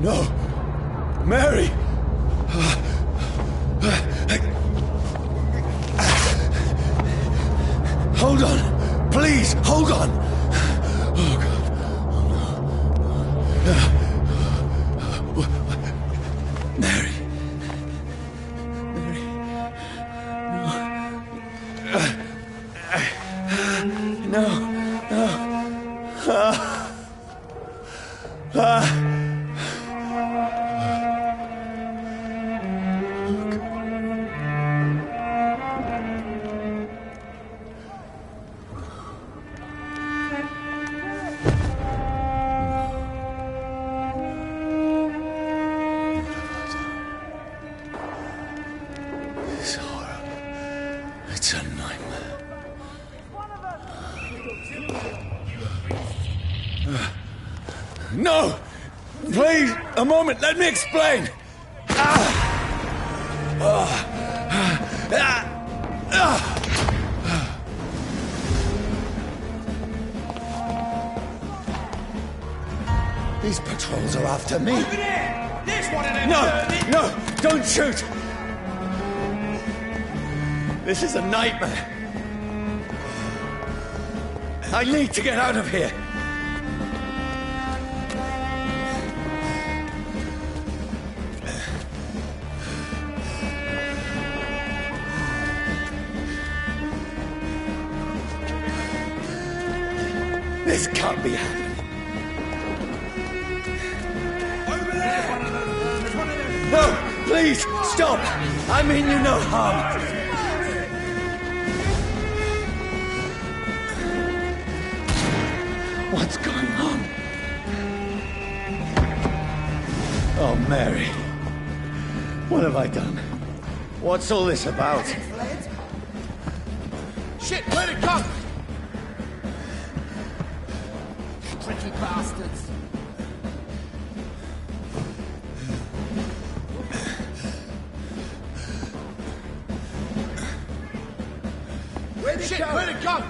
No! Mary! Hold on! Please, hold on! Oh, God. Oh, no. Mary. Mary. No. It's horrible. It's a nightmare. No! Please, a moment, let me explain! These patrols are after me. Over there! There's one of them! No! Don't shoot! This is a nightmare. I need to get out of here. This can't be happening. Over there! There's one of them! No! Please, stop! I mean you no harm. What's going on? Oh, Mary. What have I done? What's all this about? Shit, where'd it come? Tricky bastards. Where'd it go? Where'd it go?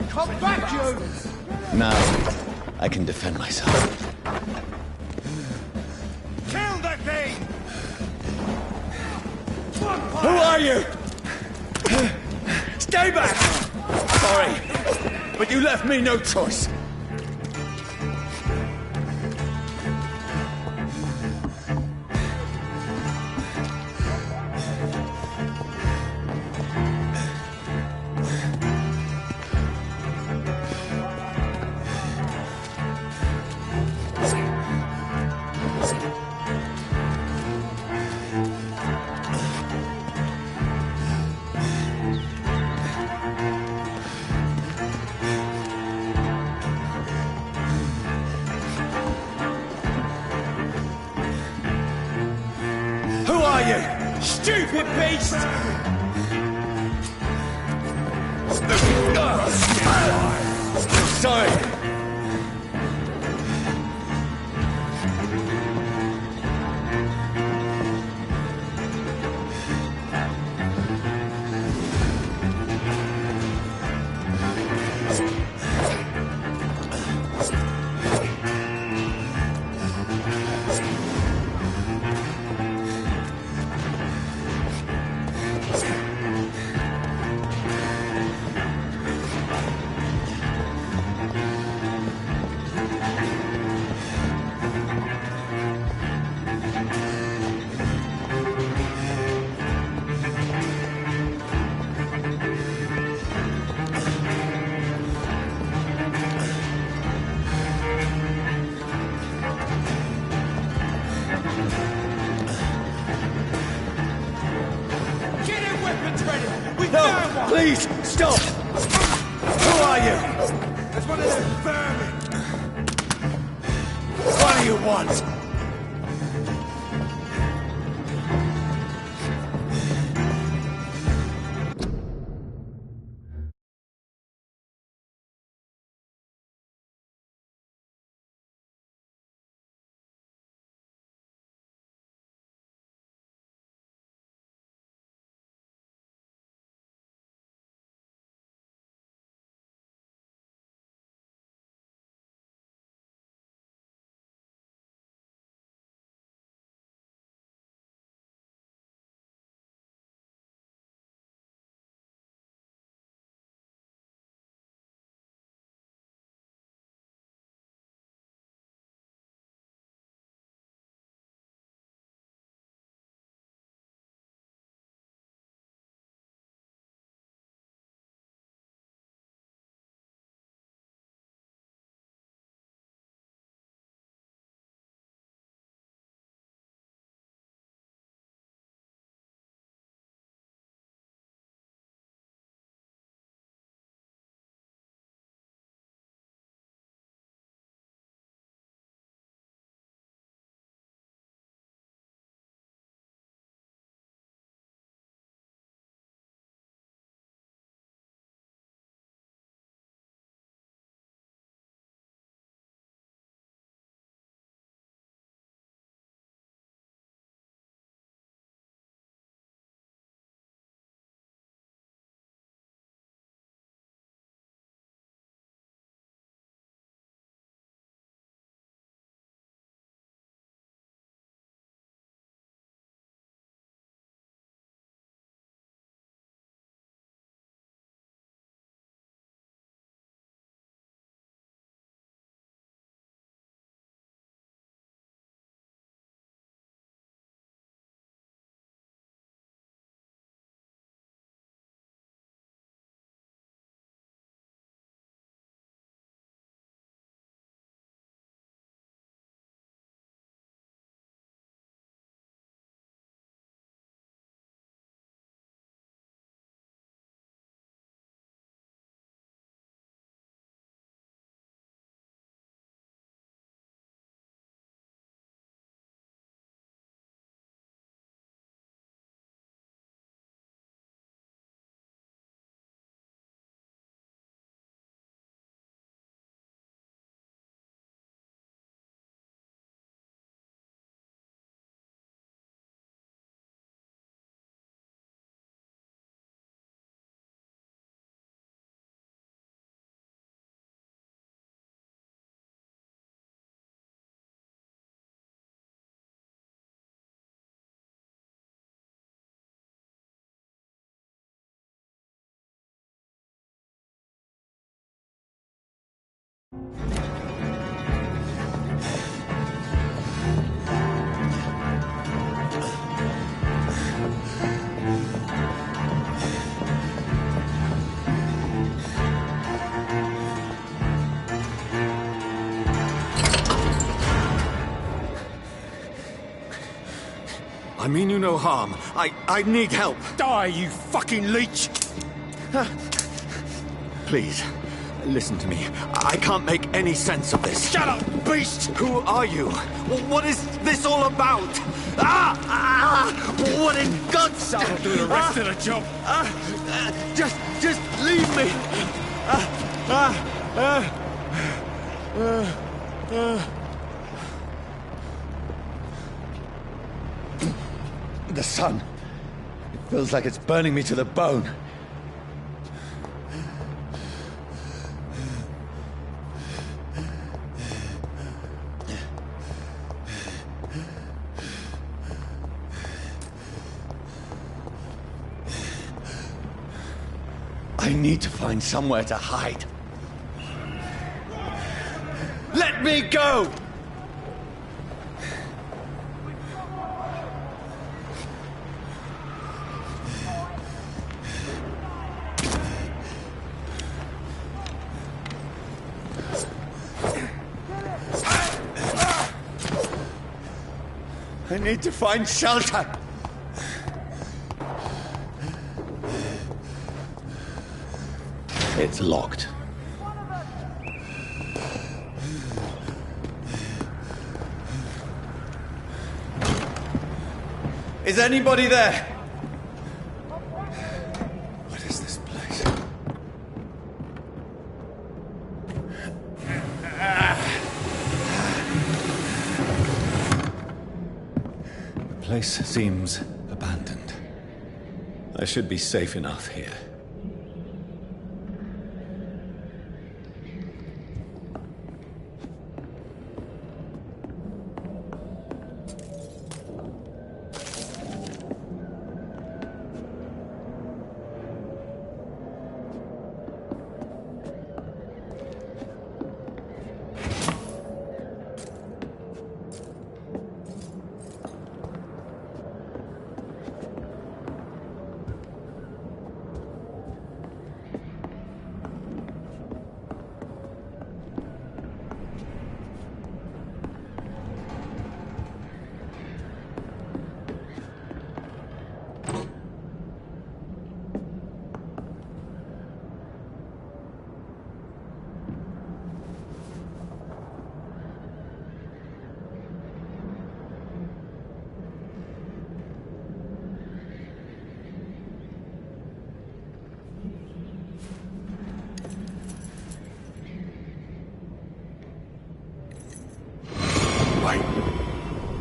Come back, you! Now, I can defend myself. Kill the thing! Who are you? Stay back! Sorry, but you left me no choice. Who are you? Stupid beast! Sorry. No, please, stop! Who are you? There's one of them vermin! What do you want? I mean you no harm. I need help. Die, you fucking leech! Please, listen to me. I can't make any sense of this. Shut up, beast! Who are you? What is this all about? What in God's name? I'll do the rest of the job. Just leave me. The sun. It feels like it's burning me to the bone. I need to find somewhere to hide. Let me go! I need to find shelter. It's locked. Is anybody there? What is this place? The place seems abandoned. I should be safe enough here.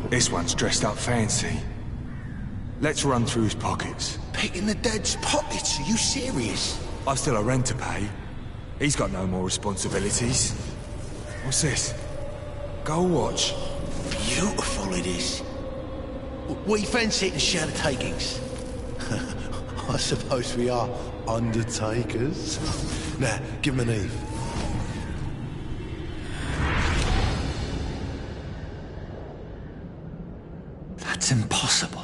This one's dressed up fancy. Let's run through his pockets. Picking the dead's pockets? Are you serious? I've still a rent to pay. He's got no more responsibilities. What's this? Gold watch. Beautiful it is. We fancy it to share the takings. I suppose we are undertakers. Now, give him an Eve. That's impossible.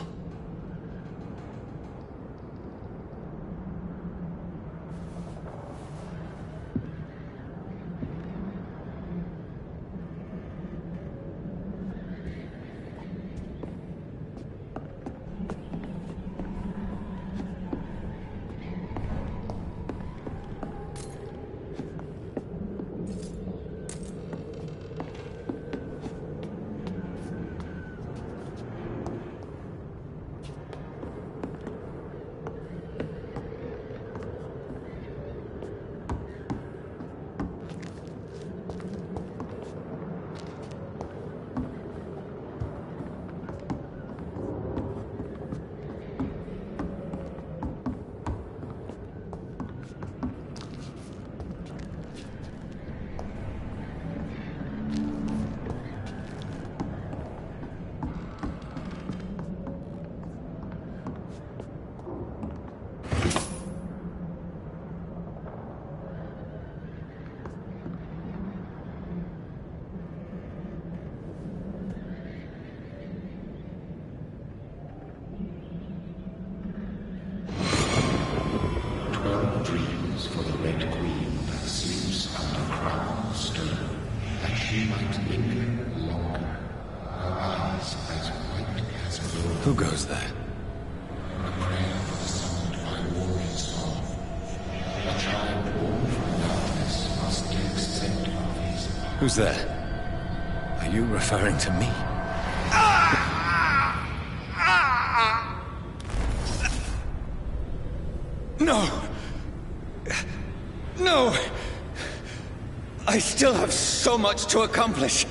Who goes there? The prayer of the summoned by warrior soul. A tribe born from darkness must give sanctifies. Who's there? Are you referring to me? No! No! I still have so much to accomplish.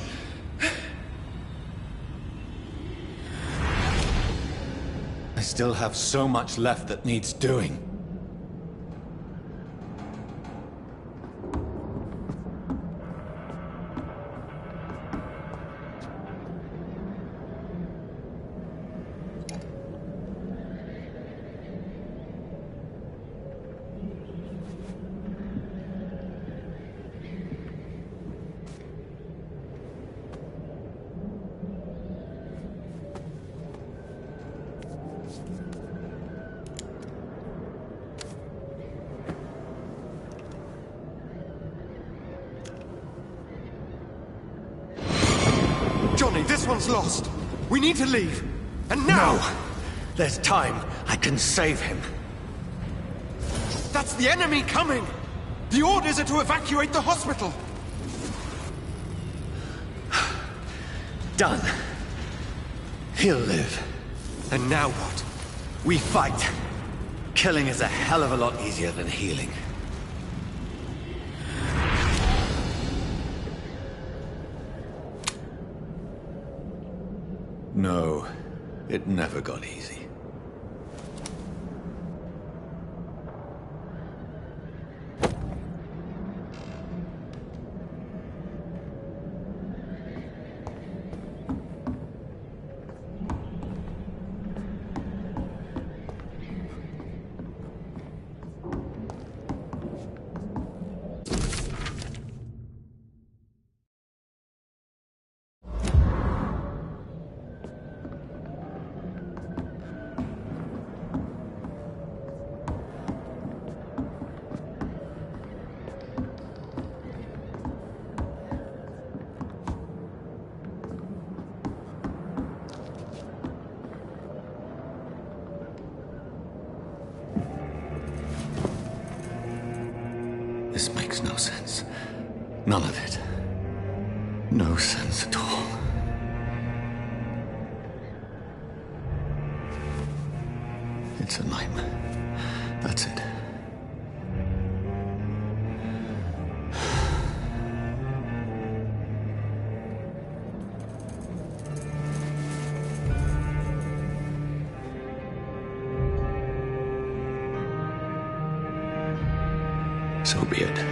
I still have so much left that needs doing. Johnny, this one's lost. We need to leave. And now! No! There's time. I can save him. That's the enemy coming! The orders are to evacuate the hospital! Done. He'll live. And now what? We fight. Killing is a hell of a lot easier than healing. No, it never got easy. This makes no sense. None of it. No sense at all. It's a nightmare. That's it. So be it.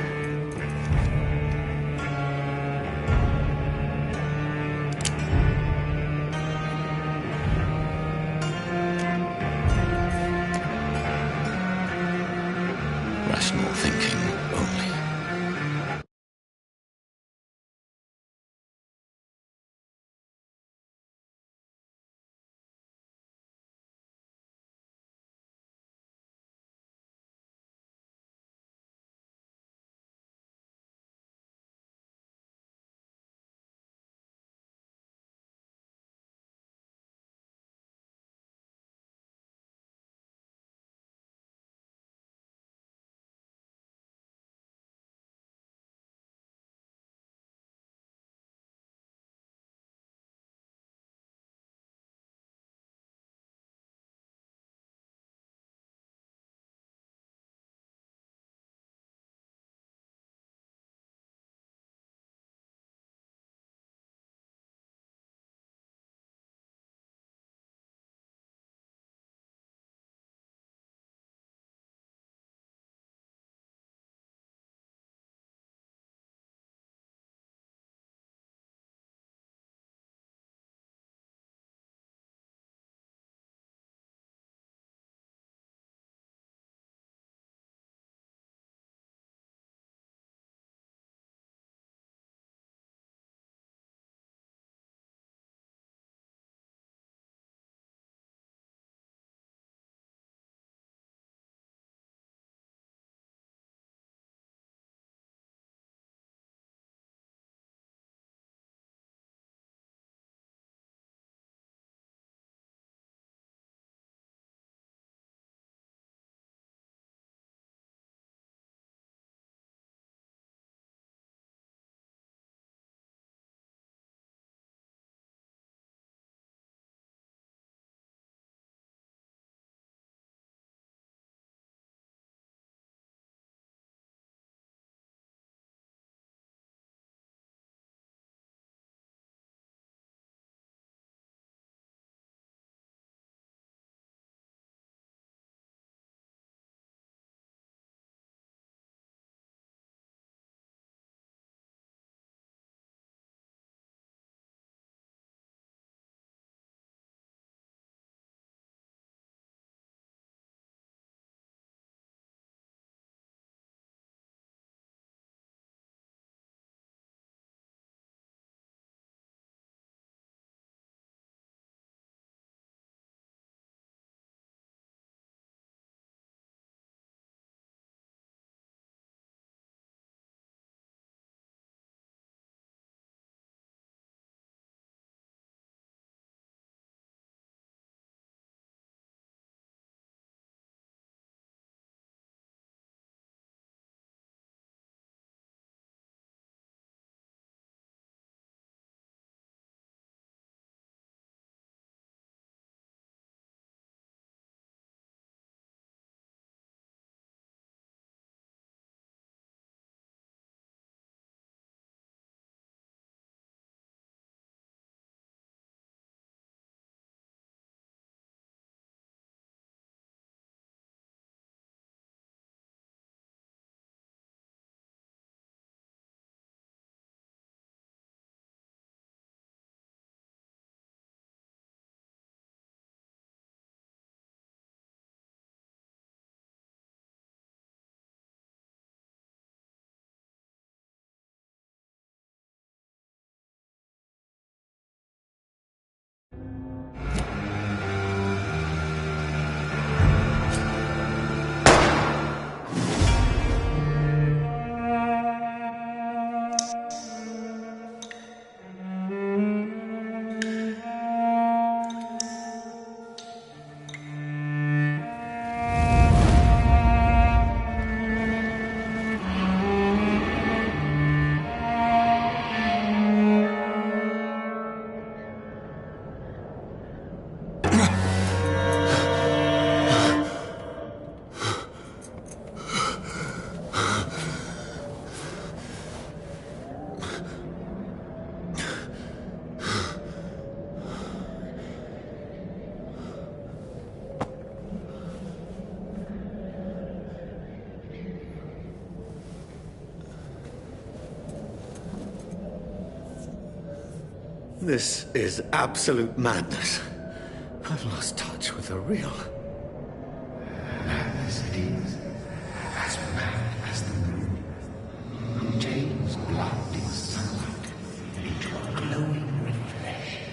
This is absolute madness. I've lost touch with the real. Madness it is, as mad as the moon, who takes blinding sunlight into a glowing reflection.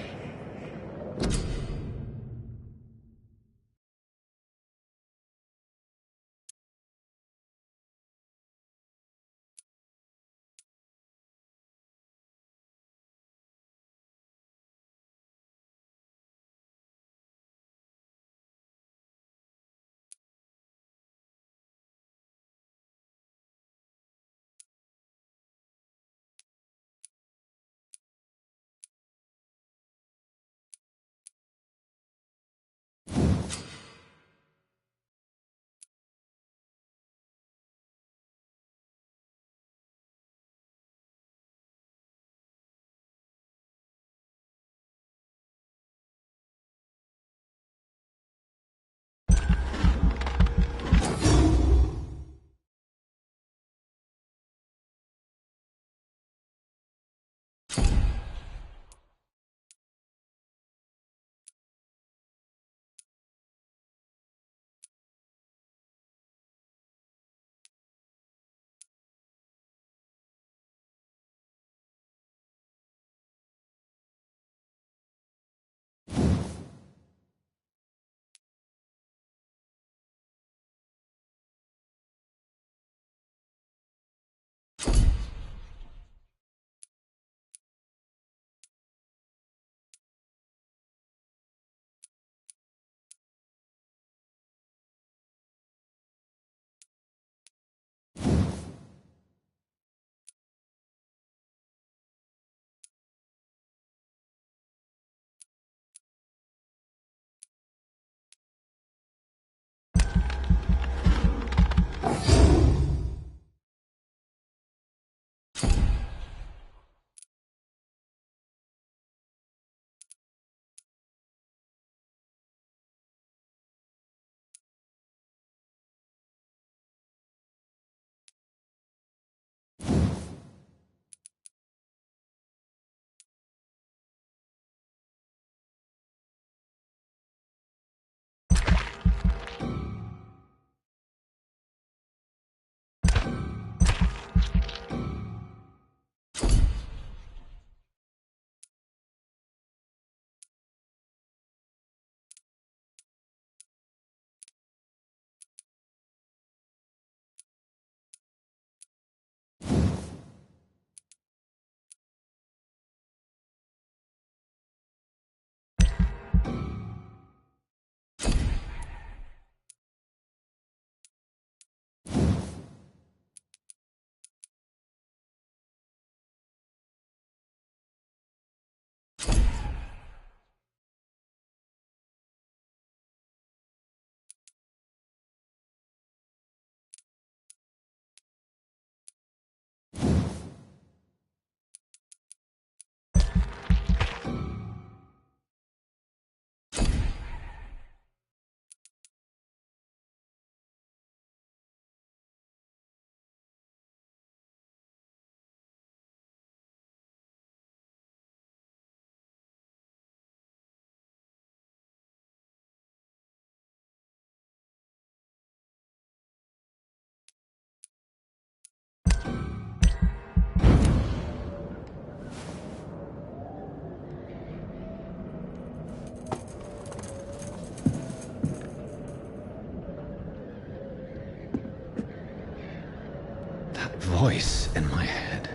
Voice in my head.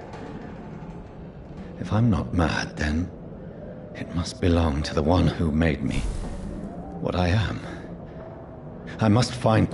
If I'm not mad, then it must belong to the one who made me what I am. I must find...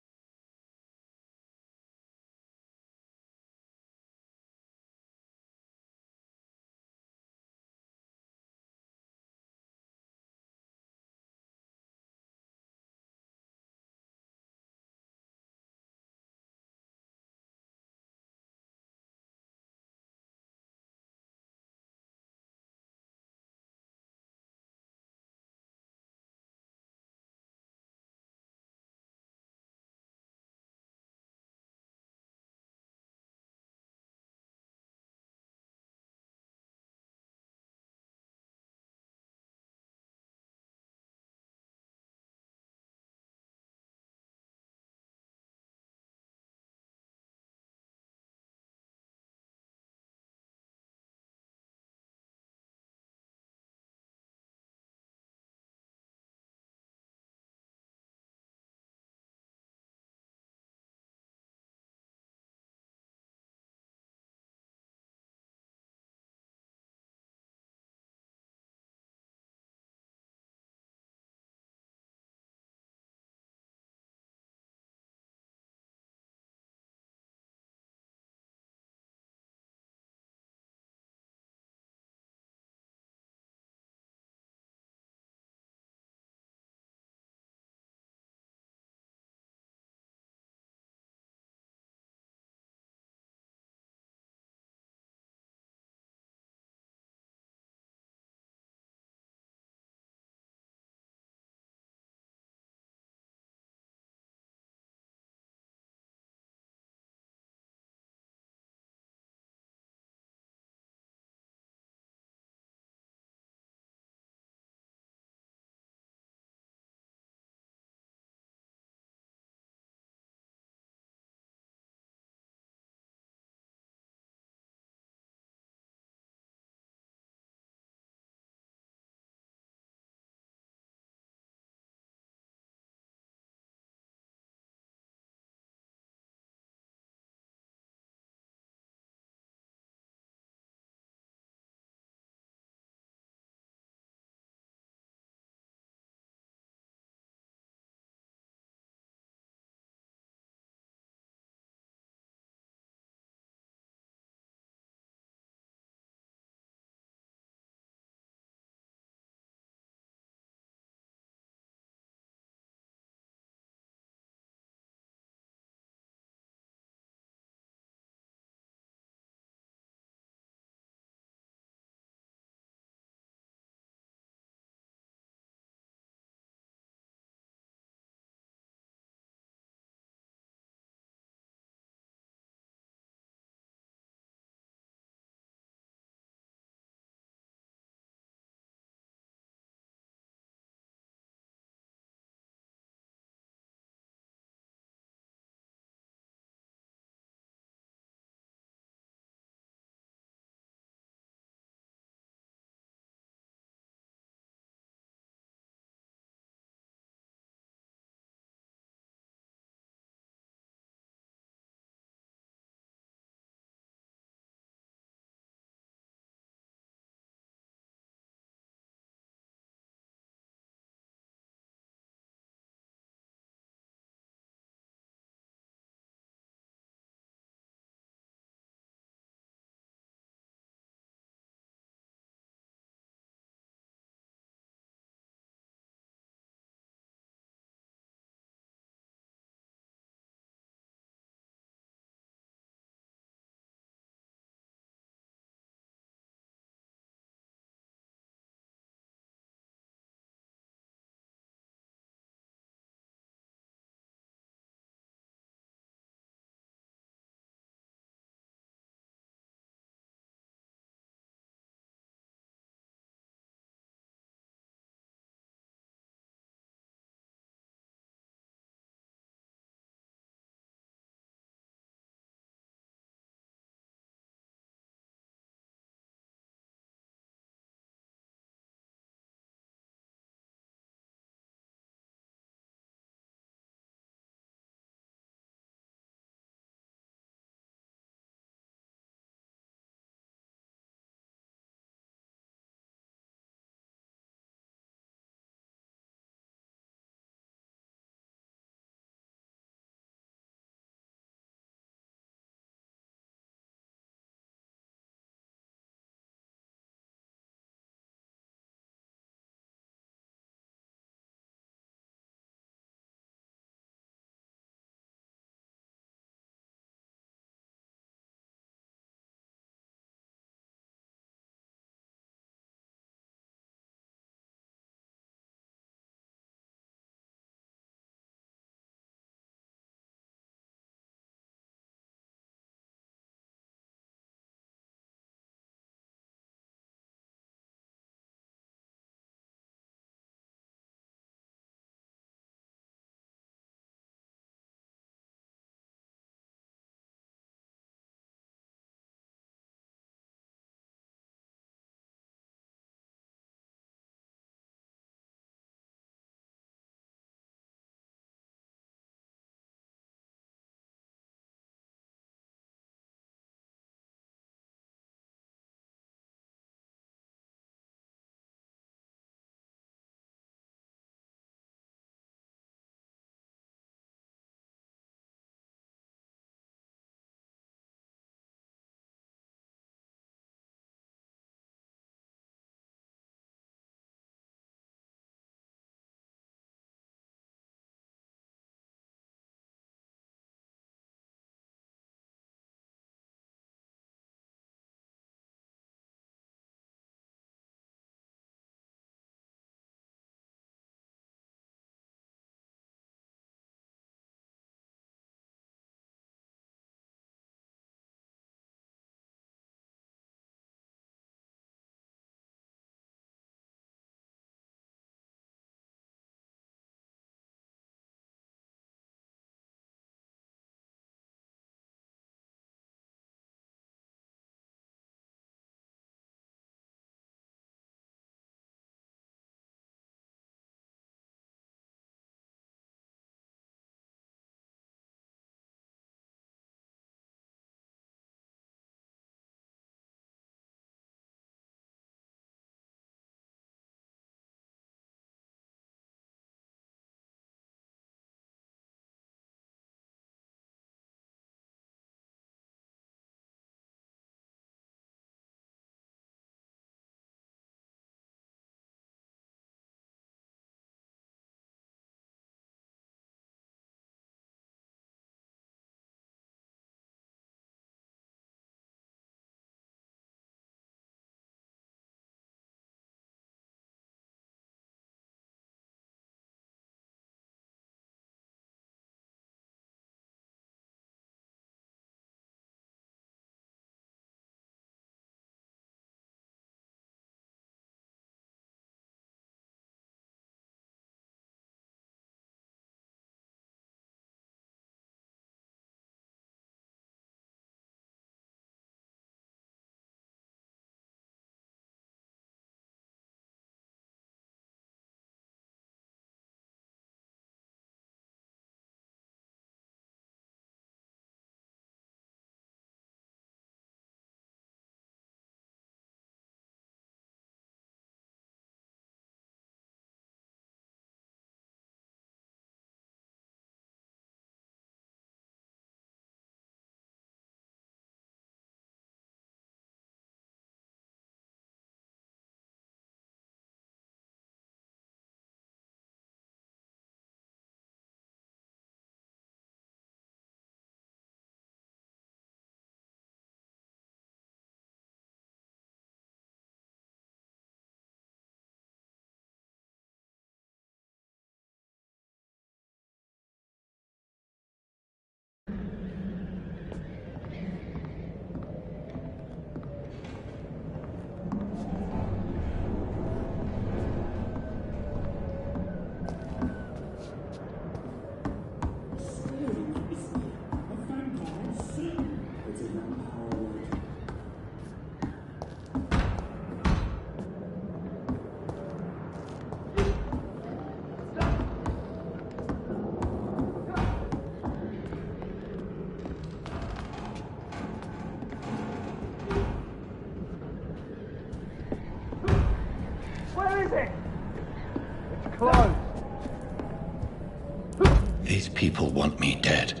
These people want me dead.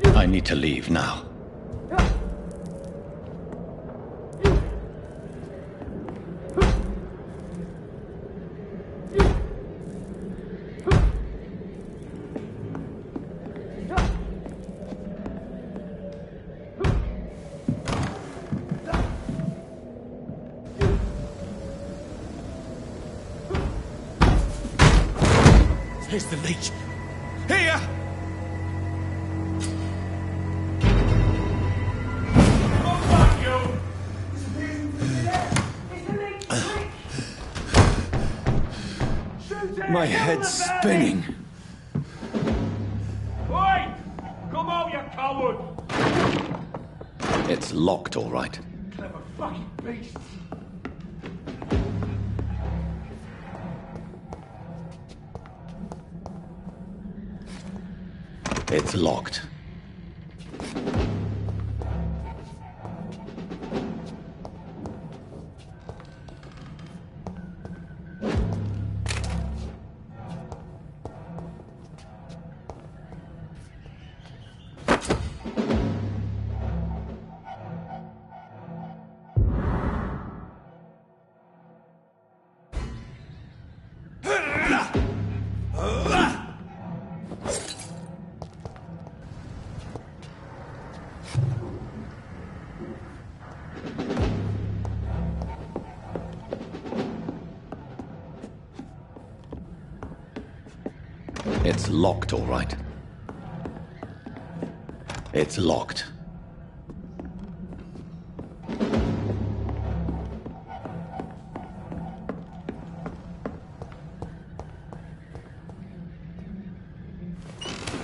I need to leave now. Here's the leech. Here! My head's spinning. Oi! Come out, you coward! It's locked, all right. Clever fucking beast! It's locked. It's locked, all right. It's locked.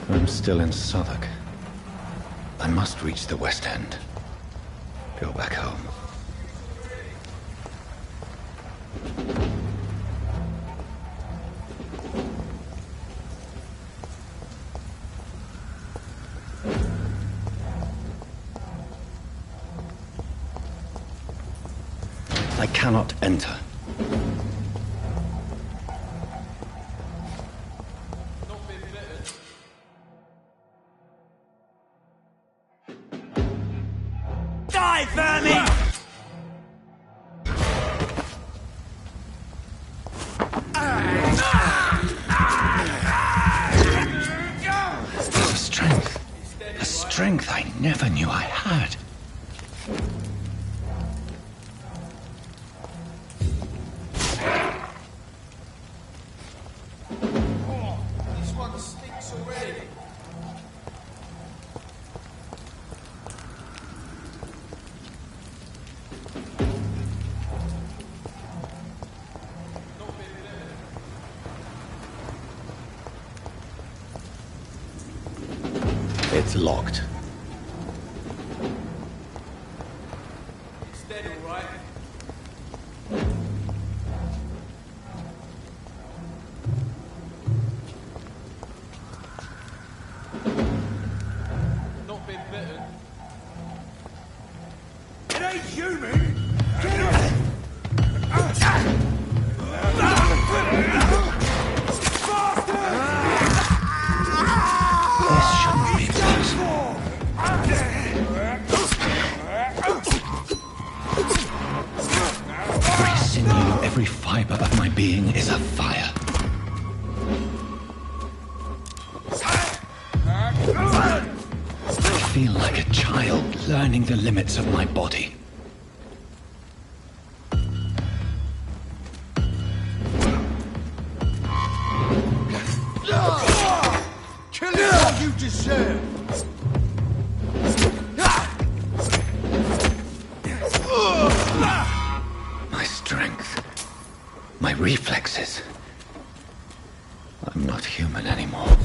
I'm still in Southwark. I must reach the West End. Go back home. I cannot enter. Die, vermin! There's a strength. A strength I never knew I had. This one stinks already. It's locked. It's dead, all right. Not been bitten. It ain't human! This shouldn't be possible. Every sinew, every fiber of my being is afire. I feel like a child learning the limits of my body. Kill it what you deserve! My strength, my reflexes. I'm not human anymore.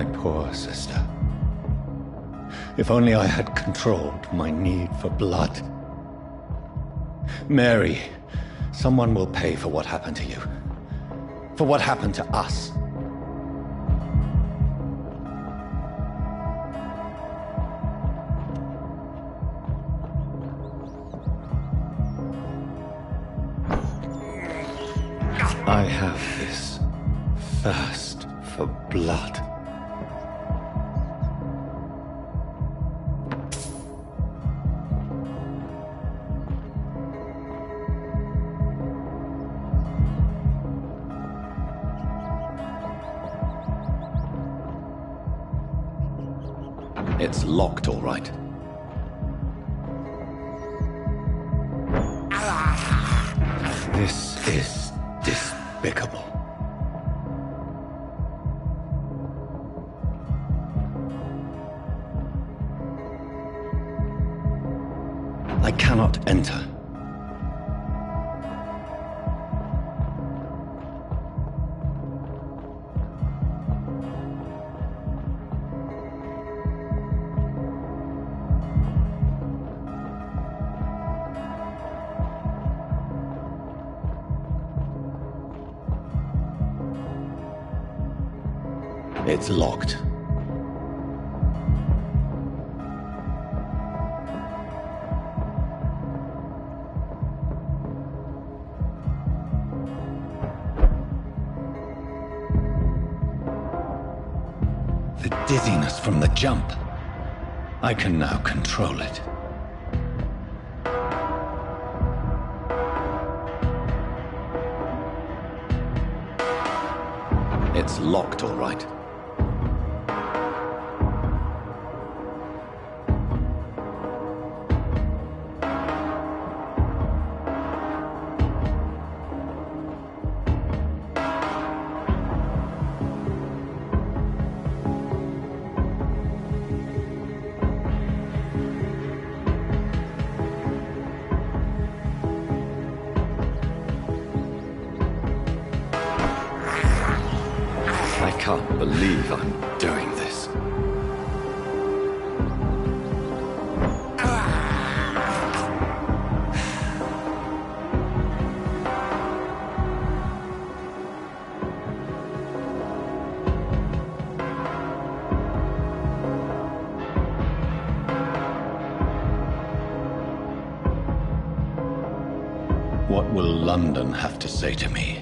My poor sister. If only I had controlled my need for blood. Mary, someone will pay for what happened to you. For what happened to us. I have this thirst for blood. It's locked, all right. This is despicable. I cannot enter. It's locked. The dizziness from the jump. I can now control it. It's locked, all right. I can't believe I'm doing this. What will London have to say to me?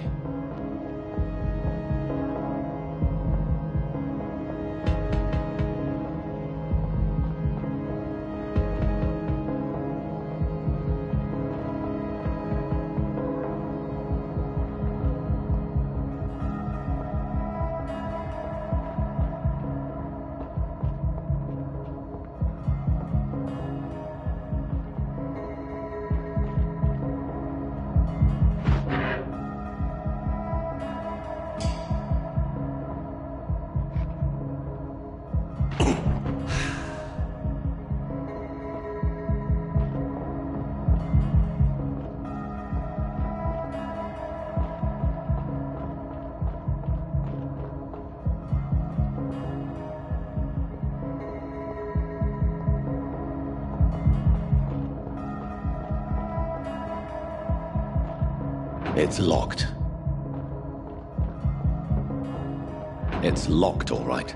It's locked. It's locked, all right.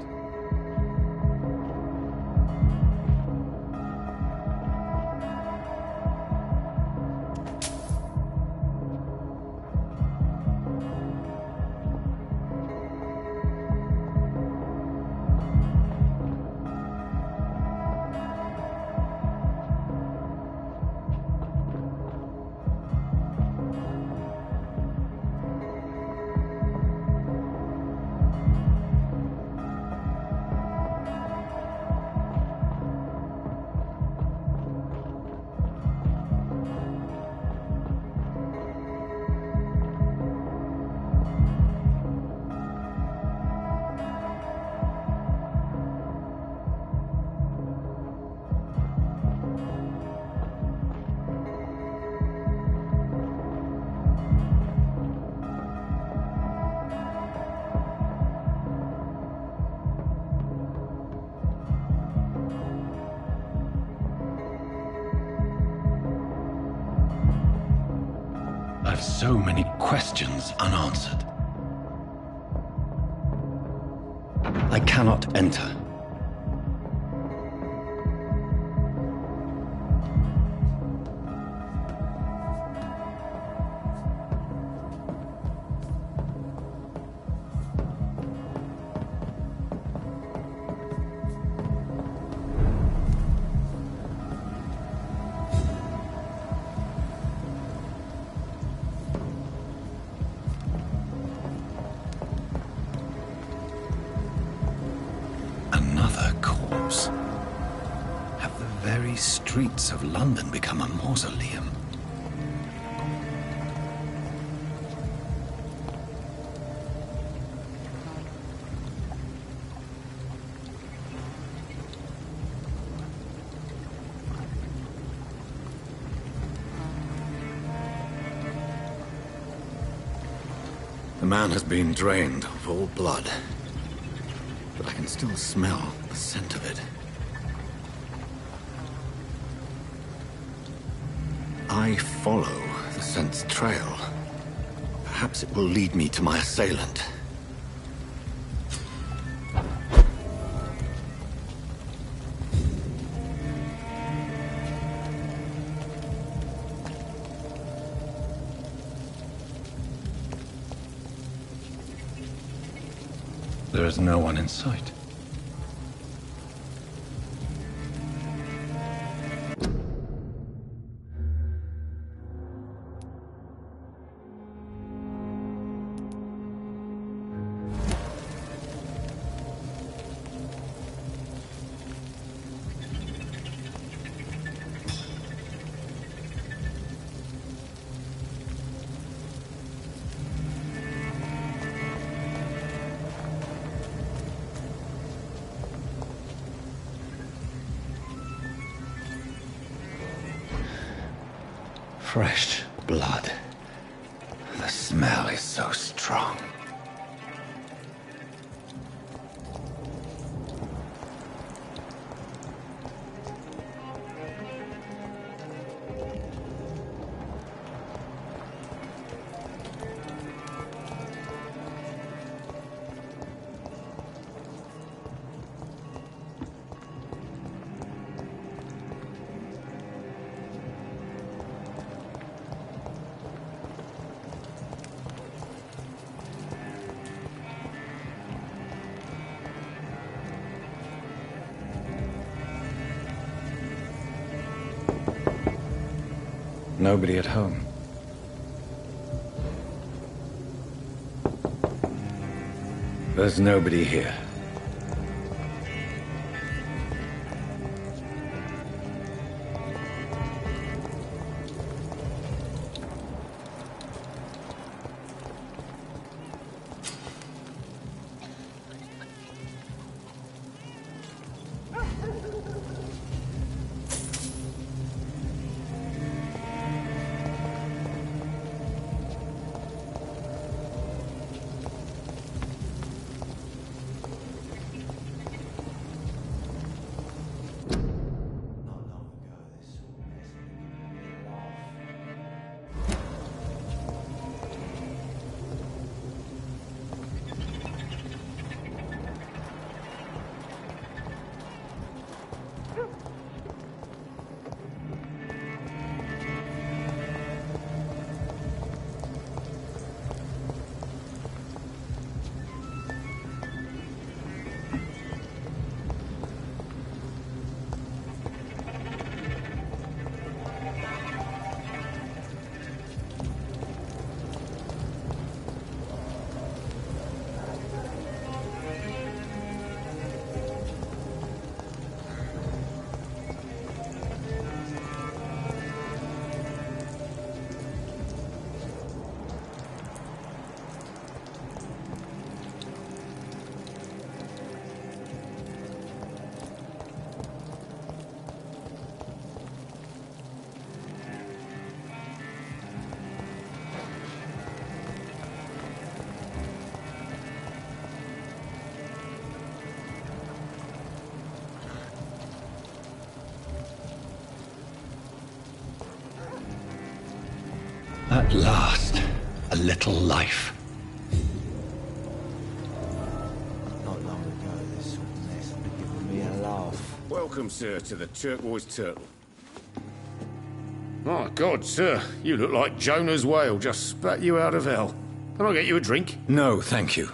have so many questions unanswered. I cannot enter. Have the very streets of London become a mausoleum? The man has been drained of all blood, but I can still smell the scent of it. I follow the scent's trail. Perhaps it will lead me to my assailant. There is no one in sight. Fresh blood. The smell is so strong. Nobody at home. There's nobody here. At last, a little life. Not long ago, this sort of mess would have given me a laugh. Welcome, sir, to the Turquoise Turtle. My God, sir, you look like Jonah's whale just spat you out of hell. Can I get you a drink? No, thank you.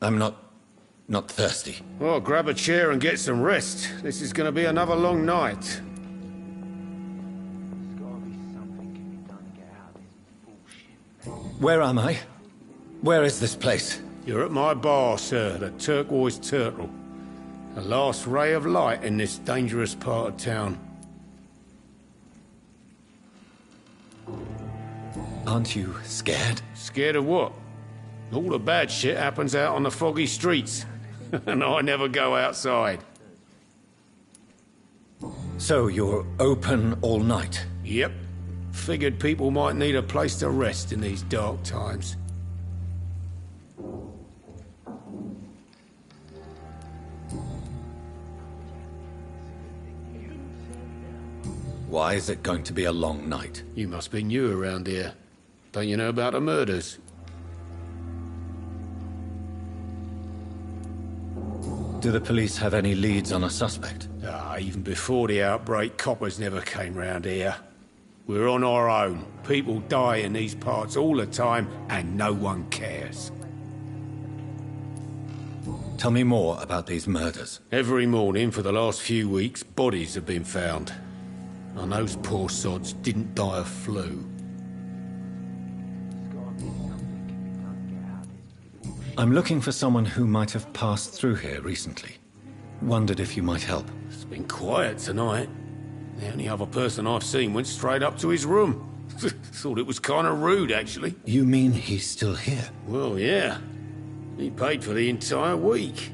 I'm not thirsty. Well, grab a chair and get some rest. This is going to be another long night. Where am I? Where is this place? You're at my bar, sir, the Turquoise Turtle. The last ray of light in this dangerous part of town. Aren't you scared? Scared of what? All the bad shit happens out on the foggy streets. And I never go outside. So you're open all night? Yep. Figured people might need a place to rest in these dark times. Why is it going to be a long night? You must be new around here. Don't you know about the murders? Do the police have any leads on a suspect? Even before the outbreak, coppers never came round here. We're on our own. People die in these parts all the time, and no one cares. Tell me more about these murders. Every morning for the last few weeks, bodies have been found. And those poor sods didn't die of flu. I'm looking for someone who might have passed through here recently. Wondered if you might help. It's been quiet tonight. The only other person I've seen went straight up to his room. Thought it was kind of rude, actually. You mean he's still here? Well, yeah. He paid for the entire week.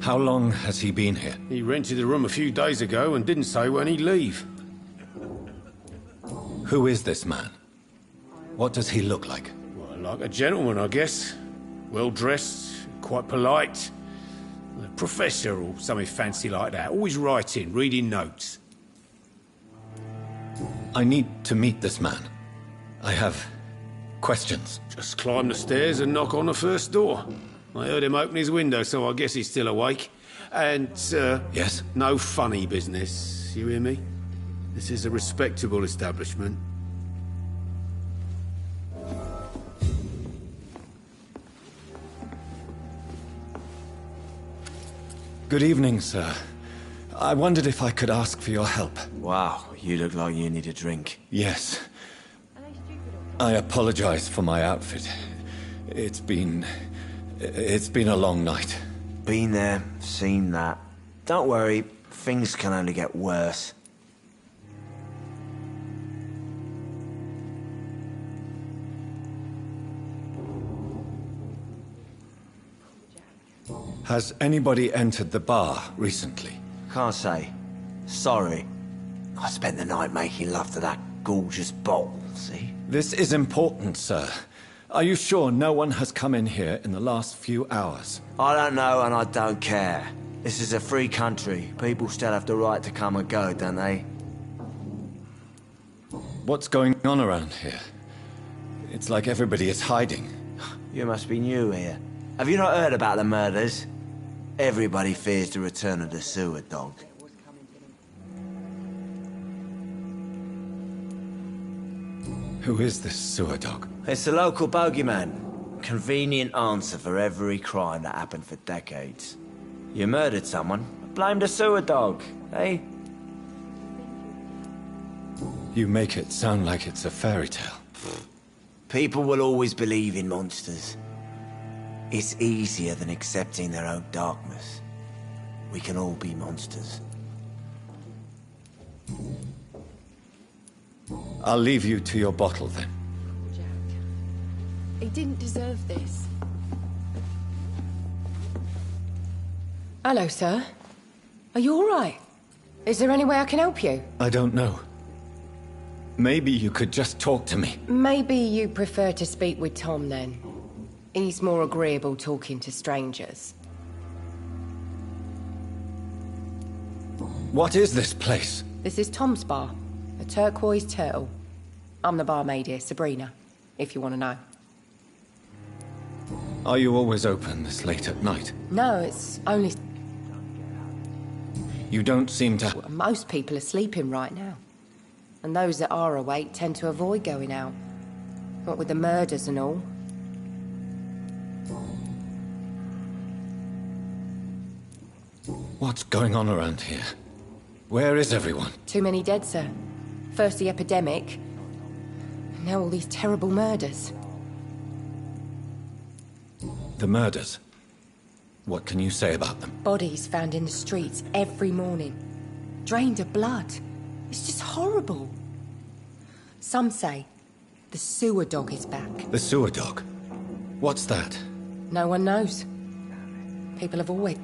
How long has he been here? He rented the room a few days ago and didn't say when he'd leave. Who is this man? What does he look like? Well, like a gentleman, I guess. Well-dressed, quite polite. A professor or something fancy like that. Always writing, reading notes. I need to meet this man. I have questions. Just climb the stairs and knock on the first door. I heard him open his window, so I guess he's still awake. And, Yes? no funny business, you hear me? This is a respectable establishment. Good evening, sir. I wondered if I could ask for your help. Wow, you look like you need a drink. Yes. I apologize for my outfit. It's been a long night. Been there, seen that. Don't worry, things can only get worse. Has anybody entered the bar recently? Can't say. Sorry. I spent the night making love to that gorgeous bottle, see? This is important, sir. Are you sure no one has come in here in the last few hours? I don't know and I don't care. This is a free country. People still have the right to come and go, don't they? What's going on around here? It's like everybody is hiding. You must be new here. Have you not heard about the murders? Everybody fears the return of the sewer dog. Who is this sewer dog? It's the local bogeyman. Convenient answer for every crime that happened for decades. You murdered someone, blame the sewer dog, eh? You make it sound like it's a fairy tale. People will always believe in monsters. It's easier than accepting their own darkness. We can all be monsters. I'll leave you to your bottle then. Jack. He didn't deserve this. Hello, sir. Are you all right? Is there any way I can help you? I don't know. Maybe you could just talk to me. Maybe you prefer to speak with Tom, then. He's more agreeable talking to strangers. What is this place? This is Tom's bar, a turquoise turtle. I'm the barmaid here, Sabrina, if you want to know. Are you always open this late at night? No, it's only... You don't seem to... Most people are sleeping right now. And those that are awake tend to avoid going out. What with the murders and all. What's going on around here? Where is everyone? Too many dead, sir. First the epidemic, and now all these terrible murders. The murders? What can you say about them? Bodies found in the streets every morning. Drained of blood. It's just horrible. Some say the sewer dog is back. The sewer dog? What's that? No one knows. People have always...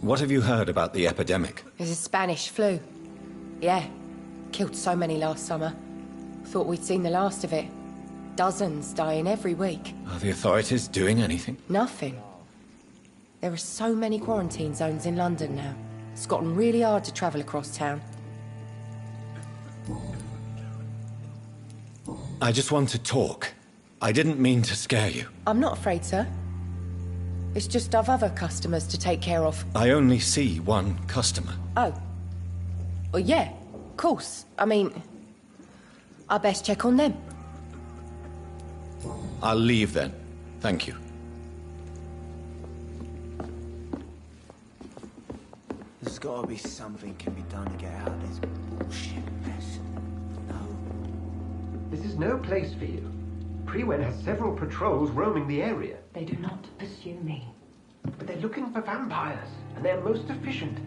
What have you heard about the epidemic? There's a Spanish flu. Yeah. Killed so many last summer. Thought we'd seen the last of it. Dozens dying every week. Are the authorities doing anything? Nothing. There are so many quarantine zones in London now. It's gotten really hard to travel across town. I just want to talk. I didn't mean to scare you. I'm not afraid, sir. It's just I've other customers to take care of. I only see one customer. Oh. Well, yeah, of course. I mean, I best check on them. I'll leave then. Thank you. There's gotta be something can be done to get out of this bullshit mess. No. This is no place for you. Prewen has several patrols roaming the area. They do not pursue me. But they're looking for vampires, and they're most efficient.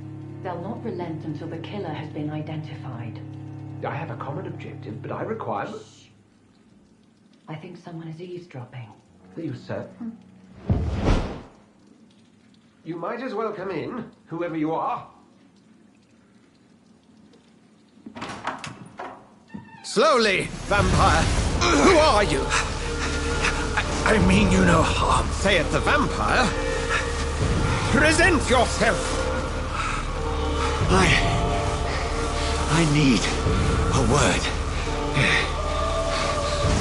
They'll not relent until the killer has been identified. I have a common objective, but I require... Shh. I think someone is eavesdropping. Are you certain? You might as well come in, whoever you are. Slowly, vampire! Who are you? I mean you no harm. Say it, the vampire. Present yourself! I need a word.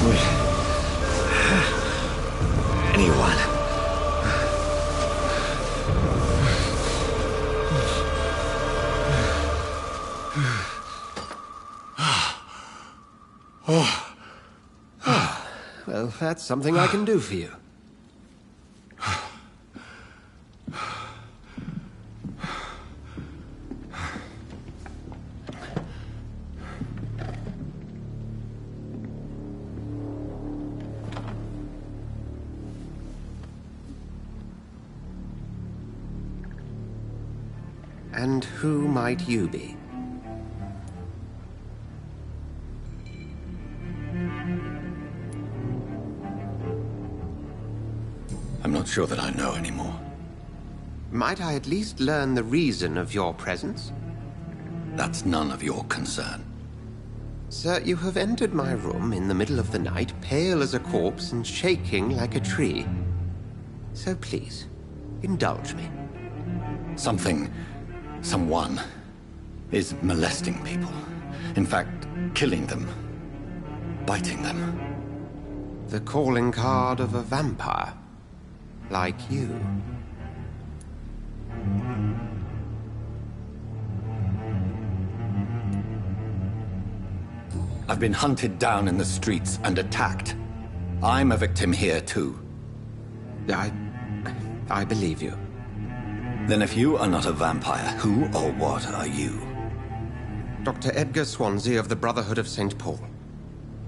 With anyone. Well, that's something I can do for you. And who might you be? I'm not sure that I know anymore. Might I at least learn the reason of your presence? That's none of your concern. Sir, you have entered my room in the middle of the night, pale as a corpse and shaking like a tree. So please, indulge me. Someone is molesting people. In fact, killing them. Biting them. The calling card of a vampire. Like you. I've been hunted down in the streets and attacked. I'm a victim here, too. I believe you. Then if you are not a vampire, who or what are you? Dr. Edgar Swansea of the Brotherhood of St. Paul.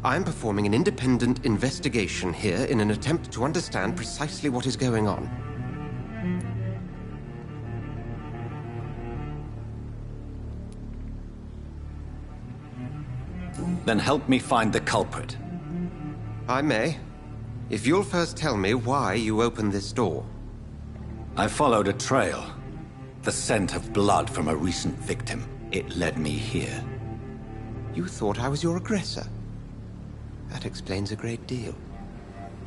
I'm performing an independent investigation here in an attempt to understand precisely what is going on. Then help me find the culprit. I may. If you'll first tell me why you opened this door. I followed a trail. The scent of blood from a recent victim. It led me here. You thought I was your aggressor. That explains a great deal.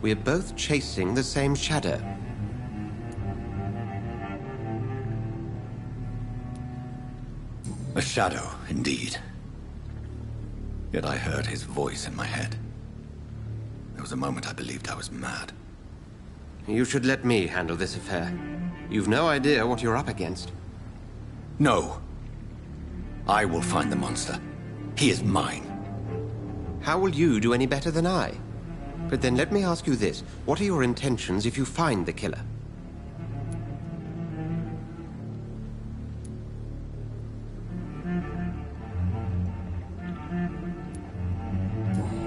We're both chasing the same shadow. A shadow, indeed. Yet I heard his voice in my head. There was a moment I believed I was mad. You should let me handle this affair. You've no idea what you're up against. No. I will find the monster. He is mine. How will you do any better than I? But then let me ask you this. What are your intentions if you find the killer?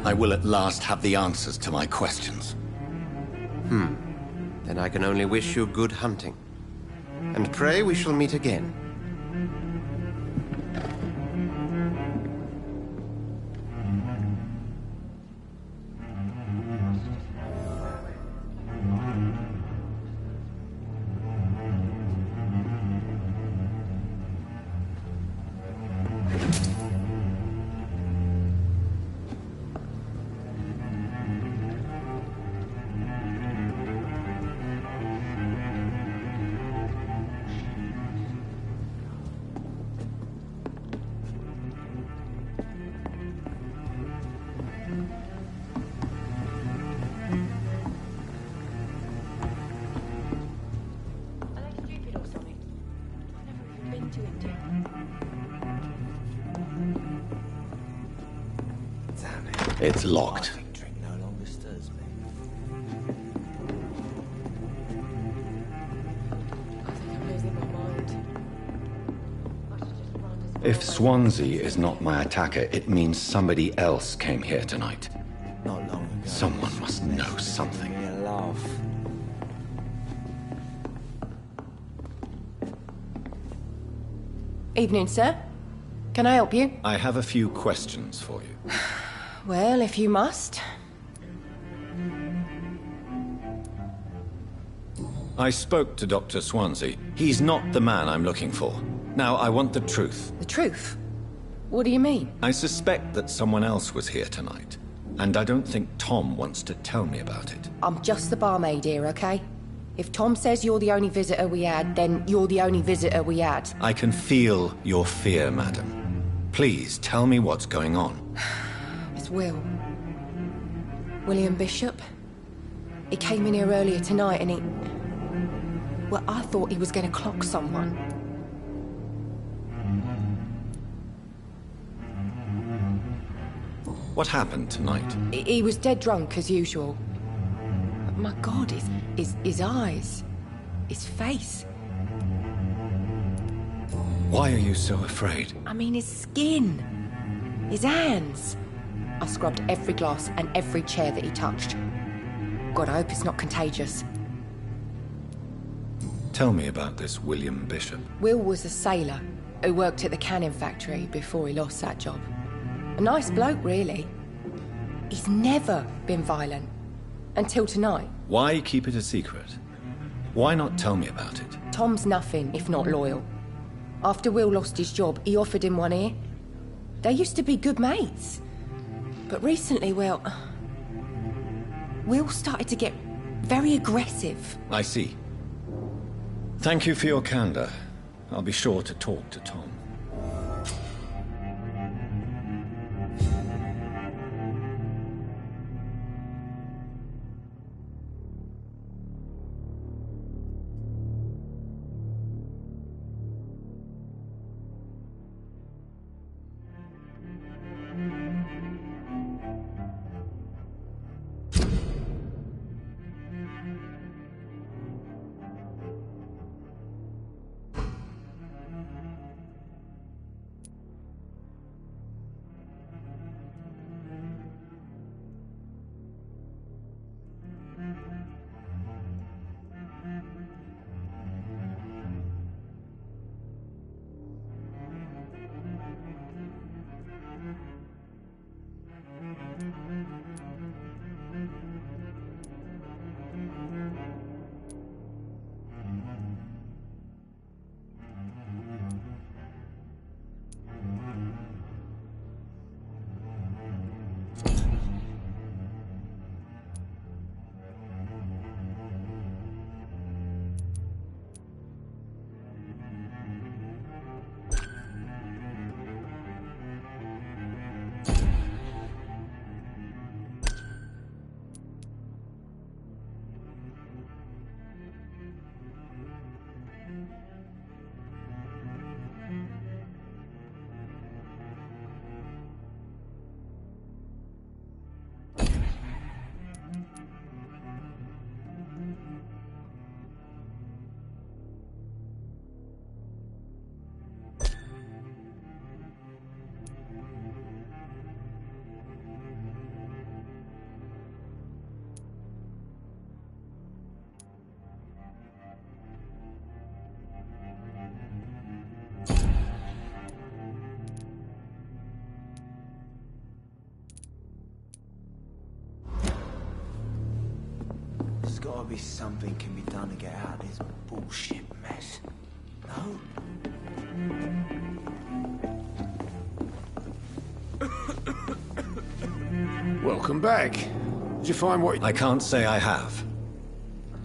I will at last have the answers to my questions. Then I can only wish you good hunting. And pray we shall meet again. It's locked. If Swansea is not my attacker, it means somebody else came here tonight. Not long ago. Someone must know something. Evening, sir. Can I help you? I have a few questions for you. Well, if you must. I spoke to Dr. Swansea. He's not the man I'm looking for. Now, I want the truth. The truth? What do you mean? I suspect that someone else was here tonight, and I don't think Tom wants to tell me about it. I'm just the barmaid here, okay? If Tom says you're the only visitor we had, then you're the only visitor we had. I can feel your fear, madam. Please, tell me what's going on. It's Will. William Bishop. He came in here earlier tonight and he... Well, I thought he was going to clock someone. What happened tonight? He was dead drunk, as usual. But my God, his eyes. His face. Why are you so afraid? I mean, his skin. His hands. I scrubbed every glass and every chair that he touched. God, I hope it's not contagious. Tell me about this William Bishop. Will was a sailor who worked at the cannon factory before he lost that job. A nice bloke, really. He's never been violent. Until tonight. Why keep it a secret? Why not tell me about it? Tom's nothing if not loyal. After Will lost his job, he offered him one ear. They used to be good mates. But recently, well... Will started to get very aggressive. I see. Thank you for your candor. I'll be sure to talk to Tom. There's gotta be something can be done to get out of this bullshit mess. No? Welcome back. Did you find what... I can't say I have.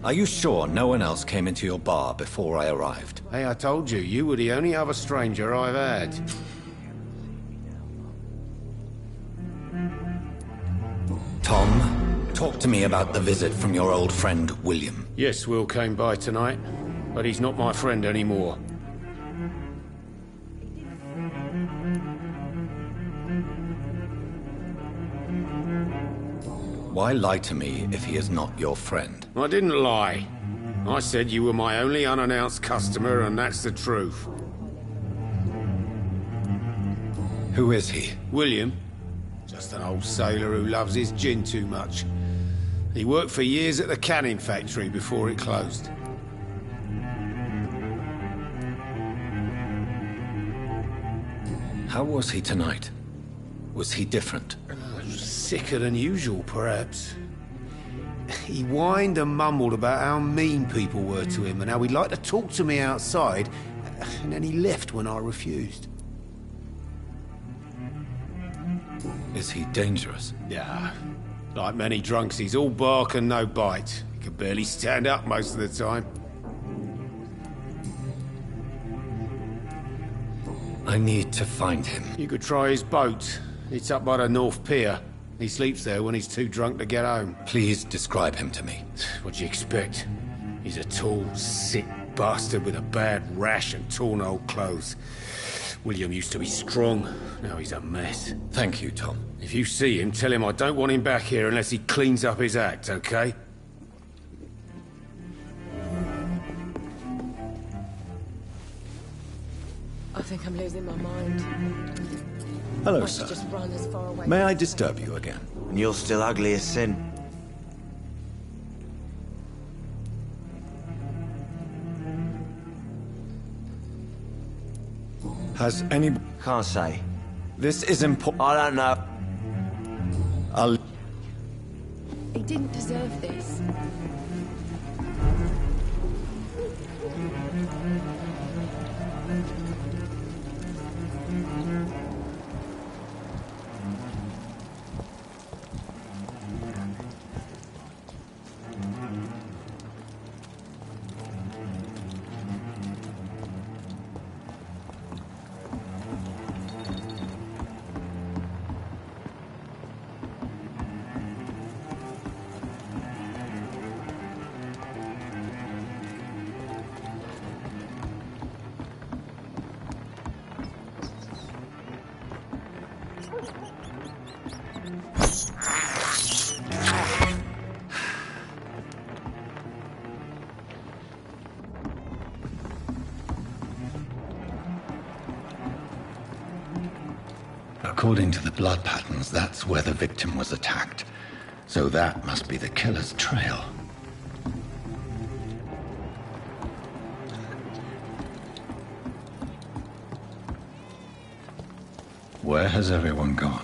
Are you sure no one else came into your bar before I arrived? Hey, I told you, you were the only other stranger I've had. Tom, talk to me about the visit from your old friend, William. Yes, Will came by tonight, but he's not my friend anymore. Why lie to me if he is not your friend? I didn't lie. I said you were my only unannounced customer, and that's the truth. Who is he? William. Just an old sailor who loves his gin too much. He worked for years at the canning factory before it closed. How was he tonight? Was he different? Sicker than usual, perhaps. He whined and mumbled about how mean people were to him and how he'd like to talk to me outside, and then he left when I refused. Is he dangerous? Yeah. Like many drunks, he's all bark and no bite. He can barely stand up most of the time. I need to find him. You could try his boat. It's up by the North Pier. He sleeps there when he's too drunk to get home. Please describe him to me. What do you expect? He's a tall, sick bastard with a bad rash and torn old clothes. William used to be strong. Now he's a mess. Thank you, Tom. If you see him, tell him I don't want him back here unless he cleans up his act, okay? I think I'm losing my mind. Hello, I should sir. just run as far away May as I possible. disturb you again? And you're still ugly as sin. Has any... Can't say. This is important. I don't know. I'll... He didn't deserve this. According to the blood patterns, that's where the victim was attacked. So that must be the killer's trail. Where has everyone gone?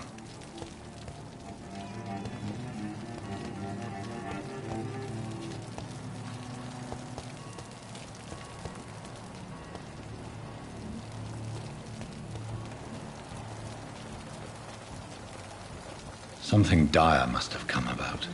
Something dire must have come about.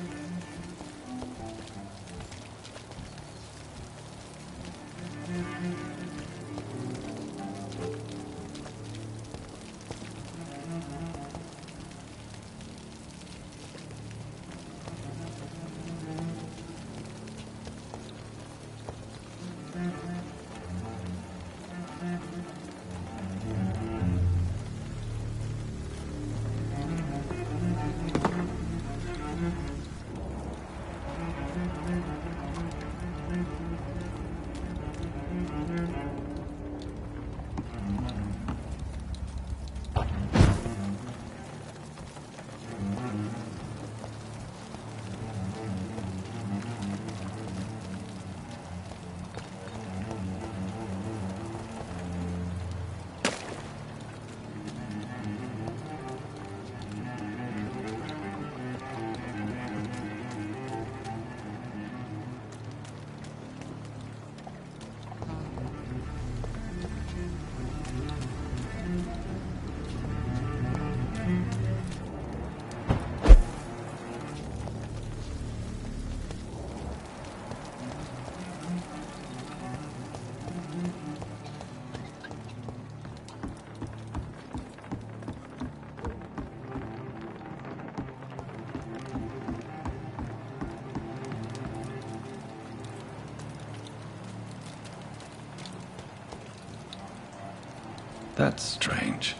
That's strange.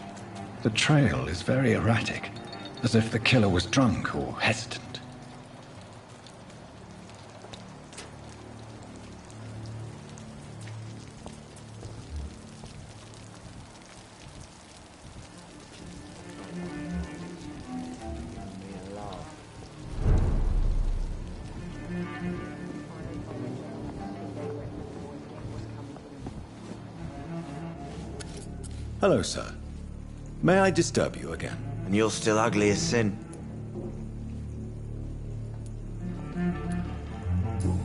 The trail is very erratic, as if the killer was drunk or hesitant. Hello, sir. May I disturb you again? And you're still ugly as sin.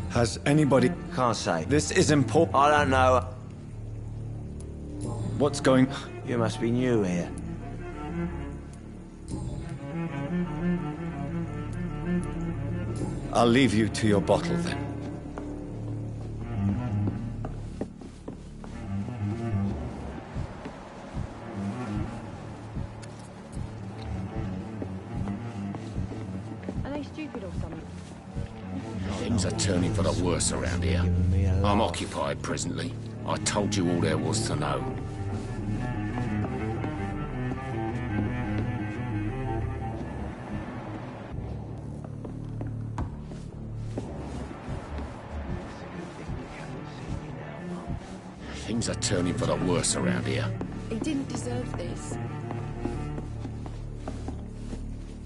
Has anybody... Can't say. This is important. I don't know. What's going... You must be new here. I'll leave you to your bottle, then. Things are turning for the worse around here. I'm occupied presently. I told you all there was to know. Things are turning for the worse around here. He didn't deserve this.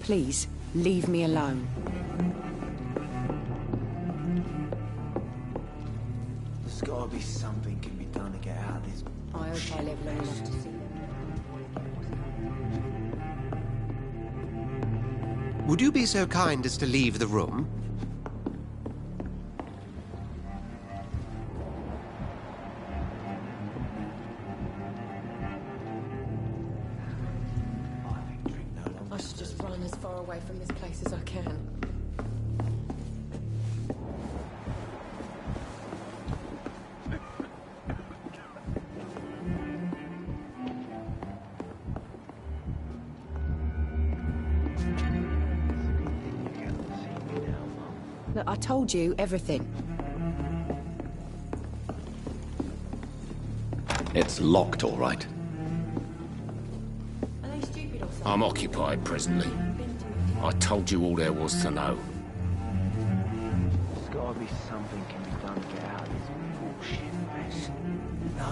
Please, leave me alone. There's gotta be something can be done to get out of this. I hope I live long enough to see them. Would you be so kind as to leave the room? I should just run as far away from this place as I can. Look, I told you everything. It's locked, all right. Are they stupid or something? I'm occupied presently. I told you all there was to know. There's gotta be something can be done to get out of this bullshit mess. No?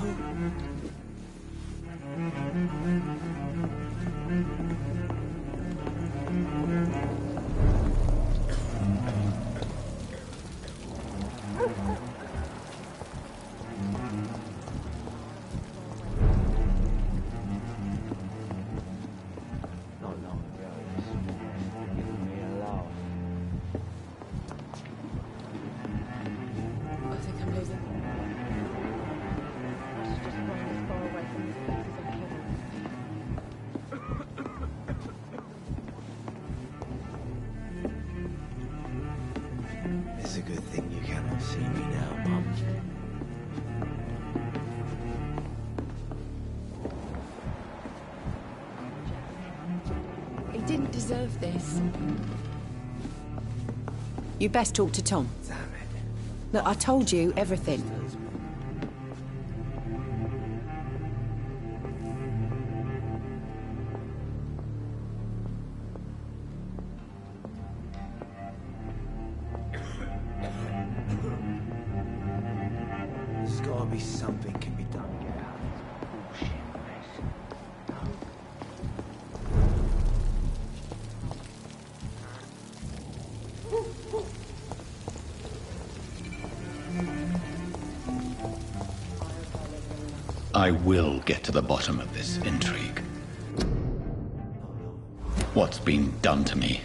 Not long ago, this was giving me a laugh. I think I'm losing. I should just run as far away from this place as I can. It's a good thing you cannot see me now, Mum. He didn't deserve this. You best talk to Tom. Damn it. Look, I told you everything. There's gotta be something can be done to get out of this bullshit mess. No? I will get to the bottom of this intrigue. What's been done to me,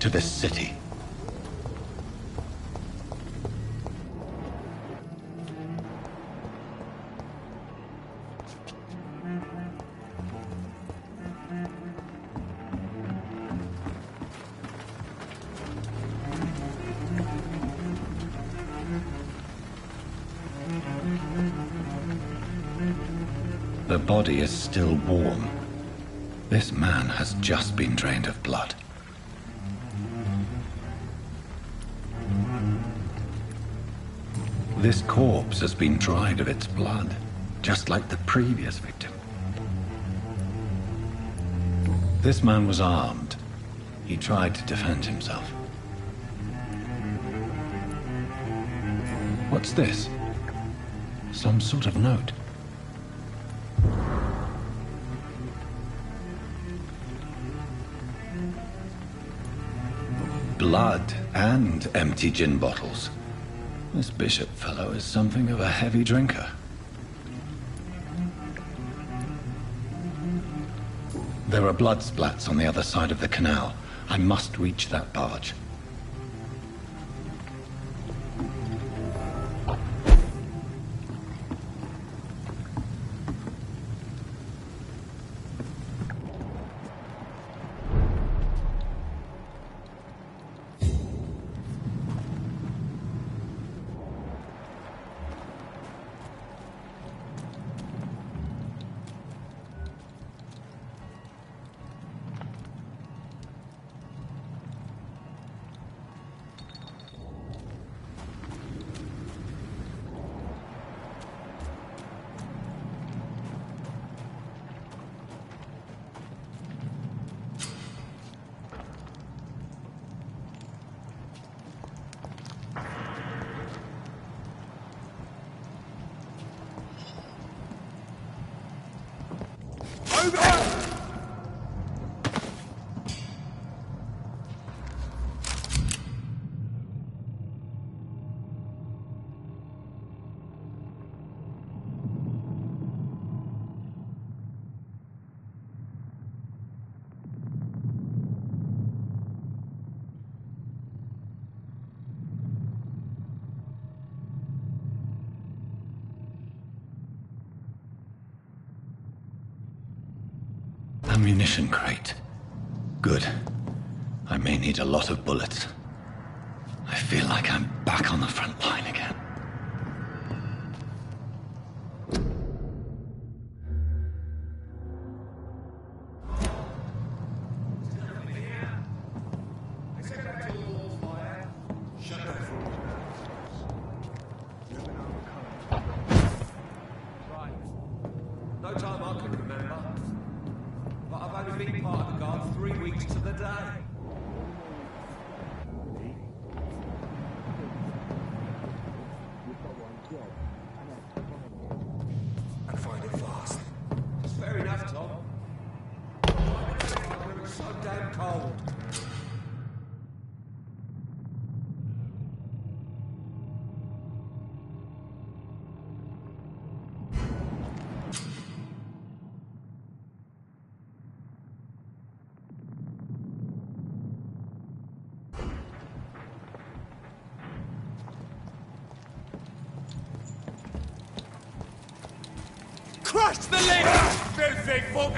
to this city? The body is still warm. This man has just been drained of blood. This corpse has been dried of its blood, just like the previous victim. This man was armed. He tried to defend himself. What's this? Some sort of note. Blood and empty gin bottles. This Bishop fellow is something of a heavy drinker. There are blood splats on the other side of the canal. I must reach that barge. Ammunition crate. Good. I may need a lot of bullets. I feel like I'm back on the front line again. No time I can remember. But I've only been part of the guard 3 weeks to the day. And find it fast. Fair enough, Tom. It's so damn cold. Crush the lid! Filthy fucking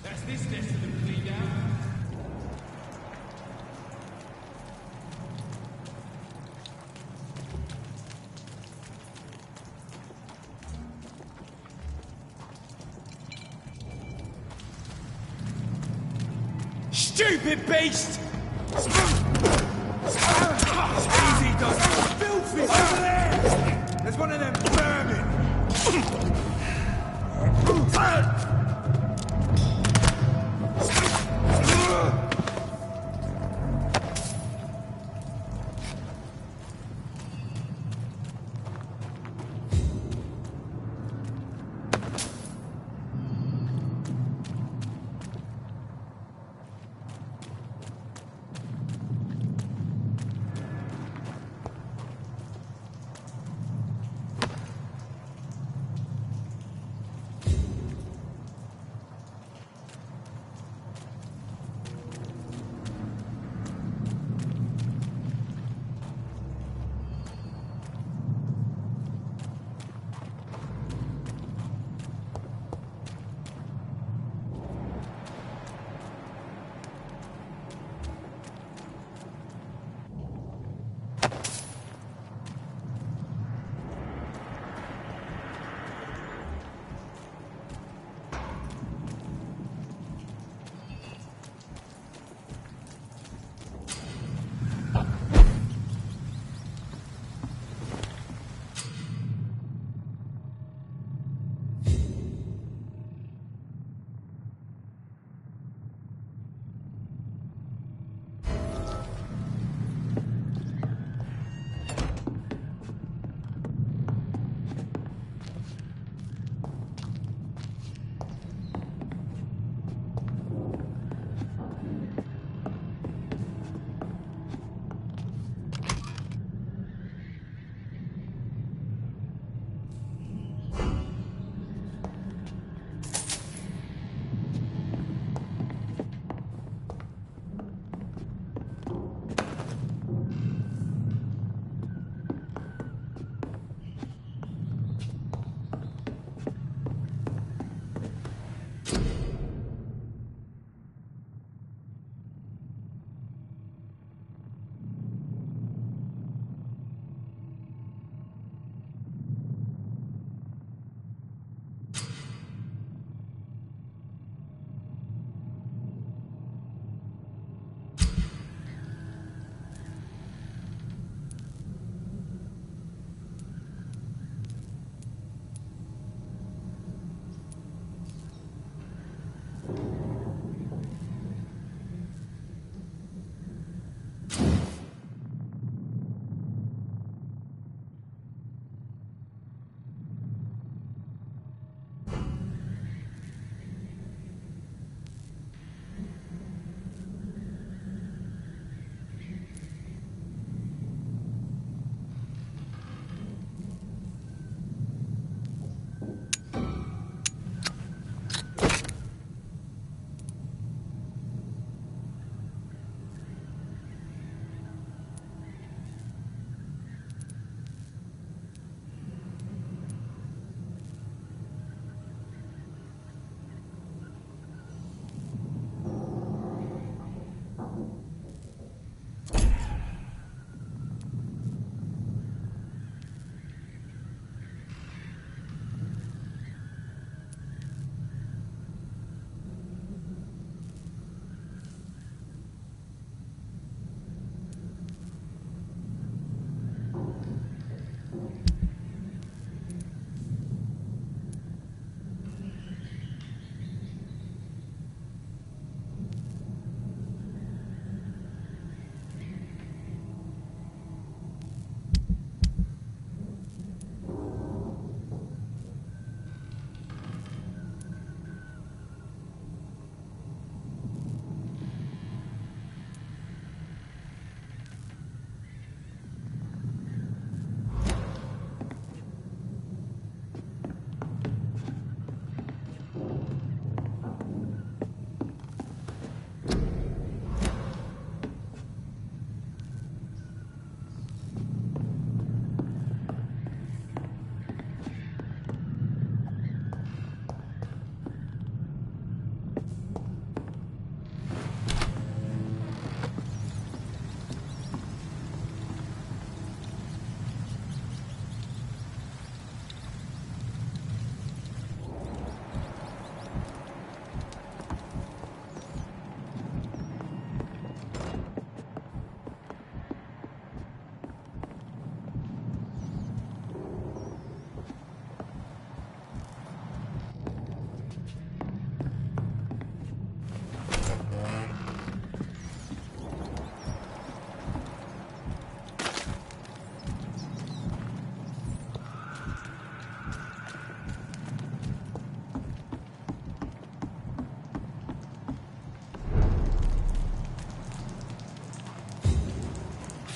That's this nest of them cleaned out. Stupid beast! Easy, does filthy over there! There's one of them vermin!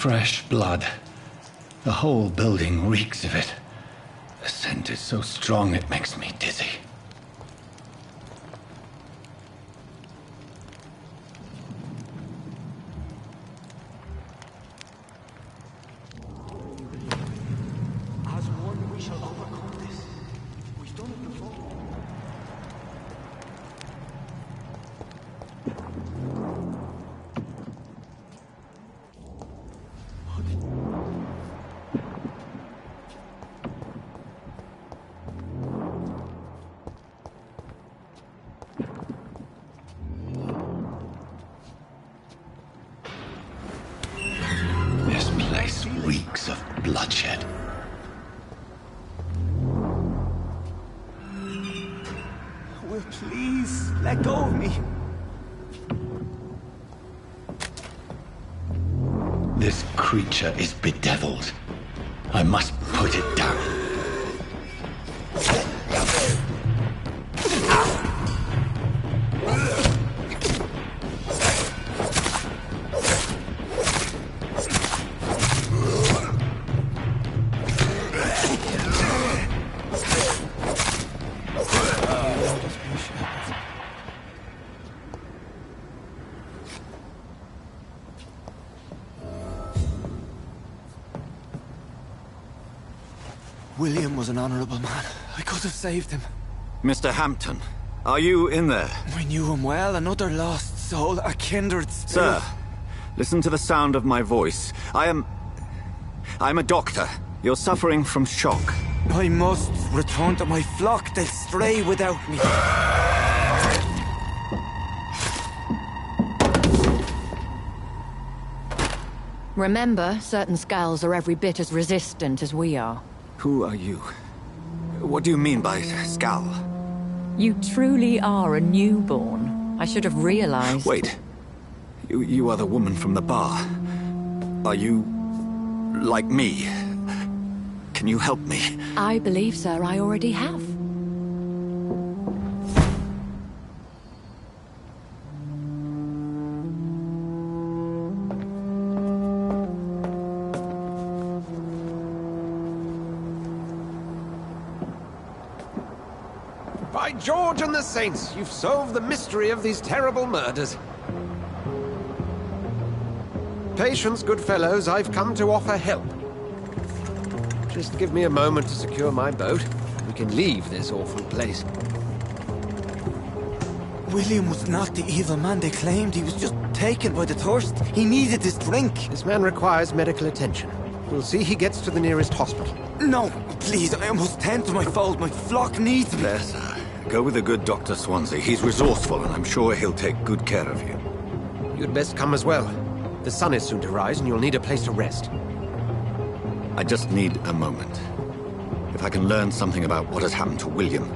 fresh blood. The whole building reeks of it. The scent is so strong it makes me dizzy. As one, we shall overcome this. We've done it before. This place reeks of bloodshed. Will please let go of me. This creature is bedeviled. I must put it down. William was an honorable man. I could have saved him. Mr. Hampton, are you in there? I knew him well, another lost soul, a kindred spirit. Sir, listen to the sound of my voice. I'm a doctor. You're suffering from shock. I must return to my flock. They'll stray without me. Remember, certain skulls are every bit as resistant as we are. Who are you? What do you mean by Skal? You truly are a newborn. I should have realized. Wait. You are the woman from the bar. Are you like me? Can you help me? I believe, sir, I already have. By George and the Saints, you've solved the mystery of these terrible murders. Patience, good fellows, I've come to offer help. Just give me a moment to secure my boat. We can leave this awful place. William was not the evil man they claimed. He was just taken by the thirst. He needed this drink. This man requires medical attention. We'll see he gets to the nearest hospital. No, please, I must tend to my fold. My flock needs me. There, sir. Go with the good Dr. Swansea. He's resourceful, and I'm sure he'll take good care of you. You'd best come as well. The sun is soon to rise, and you'll need a place to rest. I just need a moment. If I can learn something about what has happened to William,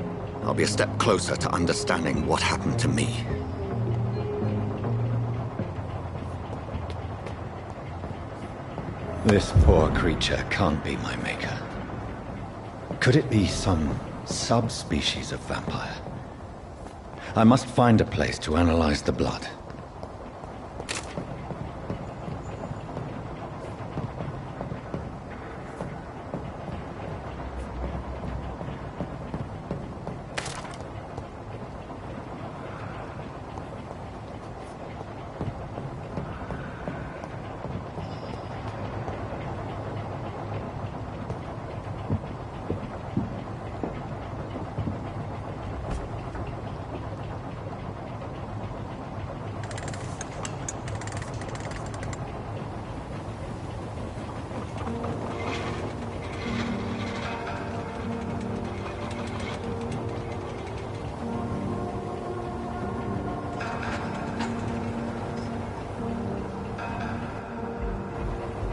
I'll be a step closer to understanding what happened to me. This poor creature can't be my maker. Could it be some subspecies of vampire? I must find a place to analyze the blood.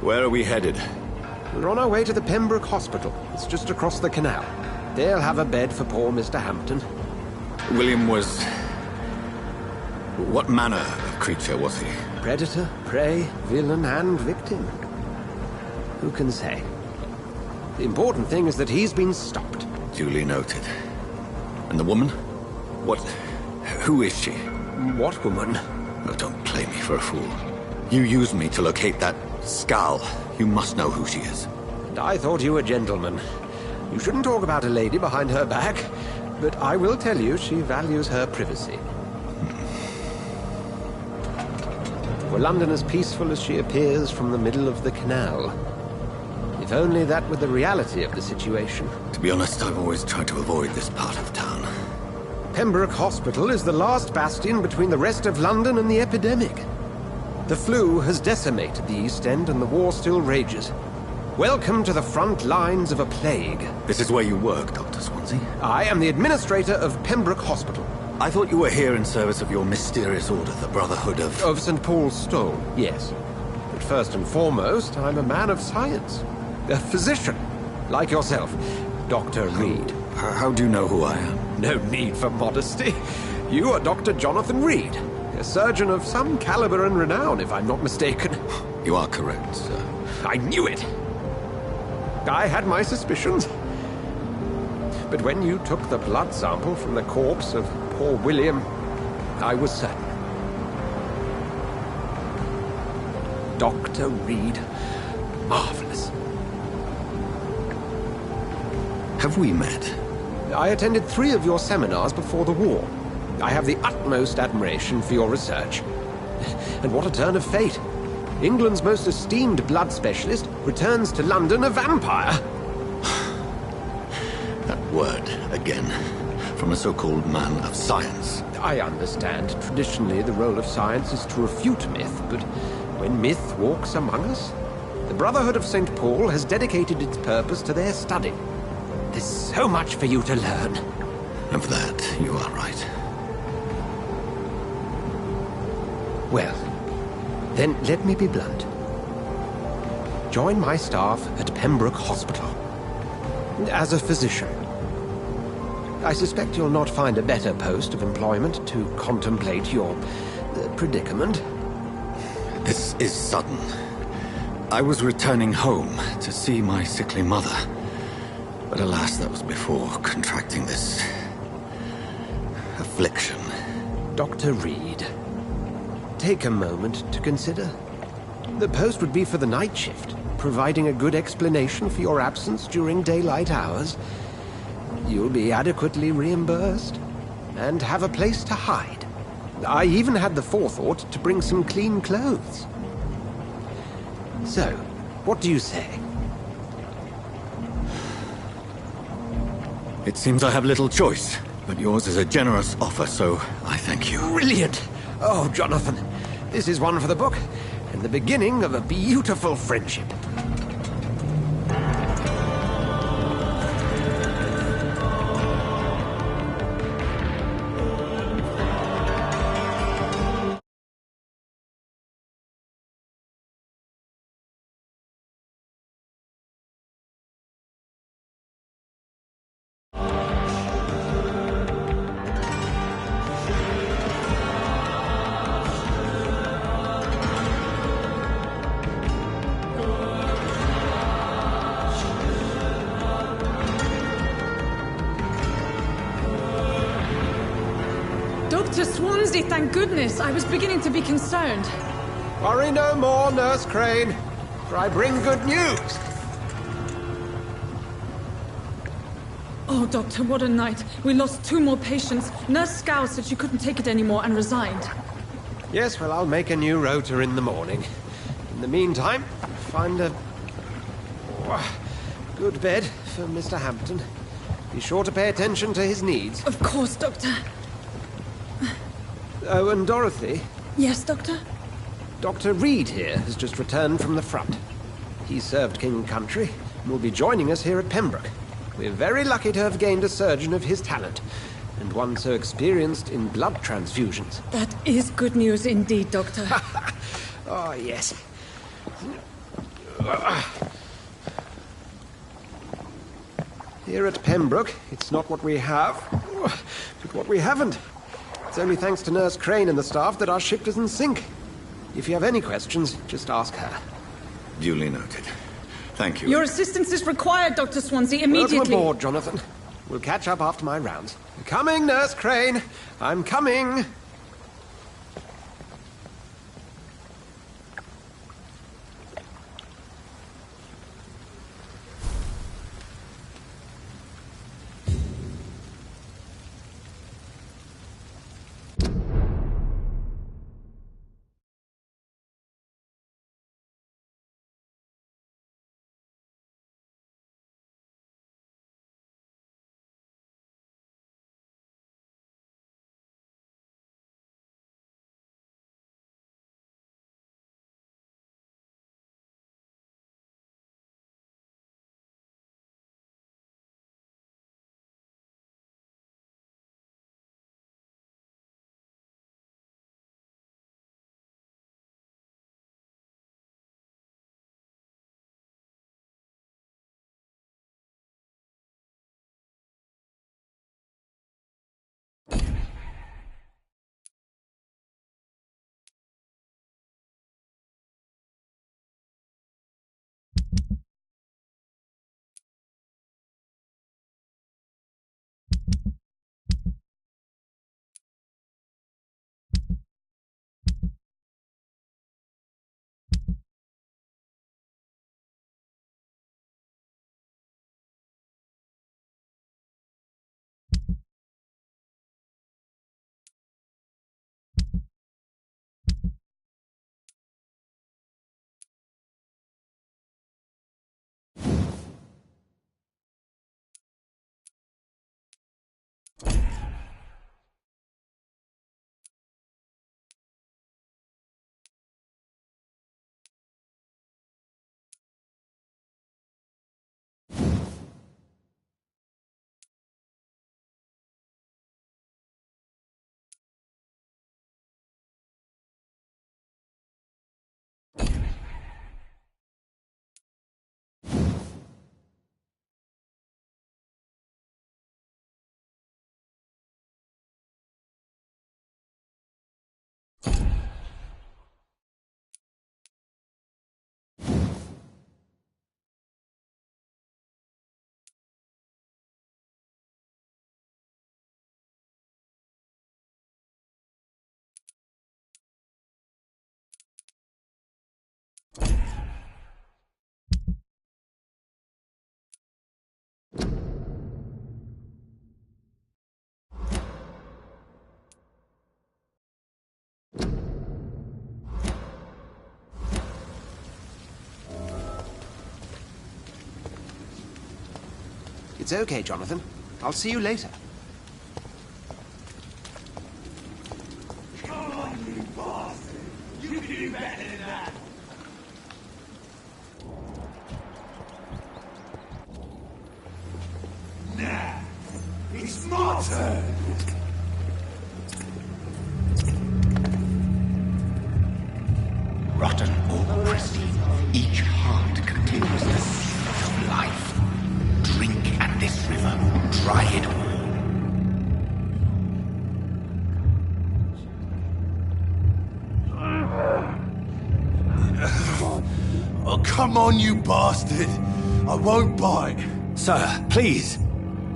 Where are we headed? We're on our way to the Pembroke Hospital. It's just across the canal. They'll have a bed for poor Mr. Hampton. William was... what manner of creature was he? Predator, prey, villain, and victim. Who can say? The important thing is that he's been stopped. Duly noted. And the woman? What... who is she? What woman? Oh, don't play me for a fool. You used me to locate that Skal. You must know who she is. And I thought you a gentleman. You shouldn't talk about a lady behind her back, but I will tell you she values her privacy. Were London as peaceful as she appears from the middle of the canal? If only that were the reality of the situation. To be honest, I've always tried to avoid this part of town. Pembroke Hospital is the last bastion between the rest of London and the epidemic. The flu has decimated the East End and the war still rages. Welcome to the front lines of a plague. This is where you work, Dr. Swansea? I am the administrator of Pembroke Hospital. I thought you were here in service of your mysterious order, the Brotherhood of... Of St. Paul's Stole, yes. But first and foremost, I'm a man of science. A physician, like yourself, Dr. Reed. How do you know who I am? No need for modesty. You are Dr. Jonathan Reed, a surgeon of some caliber and renown, if I'm not mistaken. You are correct, sir. I knew it! I had my suspicions. But when you took the blood sample from the corpse of poor William, I was certain. Dr. Reed. Marvelous. Have we met? I attended 3 of your seminars before the war. I have the utmost admiration for your research. And what a turn of fate. England's most esteemed blood specialist returns to London a vampire. That word, again, from a so-called man of science. I understand. Traditionally, the role of science is to refute myth, but when myth walks among us, the Brotherhood of St. Paul has dedicated its purpose to their study. There's so much for you to learn. Of that, you are right. Well, then let me be blunt. Join my staff at Pembroke Hospital. As a physician. I suspect you'll not find a better post of employment to contemplate your predicament. This is sudden. I was returning home to see my sickly mother. But alas, that was before contracting this... affliction. Dr. Reed, take a moment to consider. The post would be for the night shift, providing a good explanation for your absence during daylight hours. You'll be adequately reimbursed, and have a place to hide. I even had the forethought to bring some clean clothes. So, what do you say? It seems I have little choice, but yours is a generous offer, so I thank you. Brilliant! Oh, Jonathan, this is one for the book, and the beginning of a beautiful friendship. Dr. Swansea, thank goodness. I was beginning to be concerned. Worry no more, Nurse Crane, for I bring good news. Oh, Doctor, what a night. We lost 2 more patients. Nurse Scow said she couldn't take it anymore and resigned. Yes, well, I'll make a new rota in the morning. In the meantime, find a... good bed for Mr. Hampton. Be sure to pay attention to his needs. Of course, Doctor. Oh, and Dorothy? Yes, Doctor? Dr. Reed here has just returned from the front. He served King and Country and will be joining us here at Pembroke. We're very lucky to have gained a surgeon of his talent, and one so experienced in blood transfusions. That is good news indeed, Doctor. Oh, yes. Here at Pembroke, it's not what we have, but what we haven't. It's only thanks to Nurse Crane and the staff that our ship doesn't sink. If you have any questions, just ask her. Duly noted. Thank you. Your assistance is required, Dr. Swansea, immediately. Welcome aboard, Jonathan. We'll catch up after my rounds. Coming, Nurse Crane. I'm coming. It's okay, Jonathan. I'll see you later. Come on, you bastard! You can do better than that! Nah, it's my turn! Rotten or pristine, each heart contains the seeds of life. Drink at this river, try it all. Oh, come on, you bastard! I won't bite! Sir, please!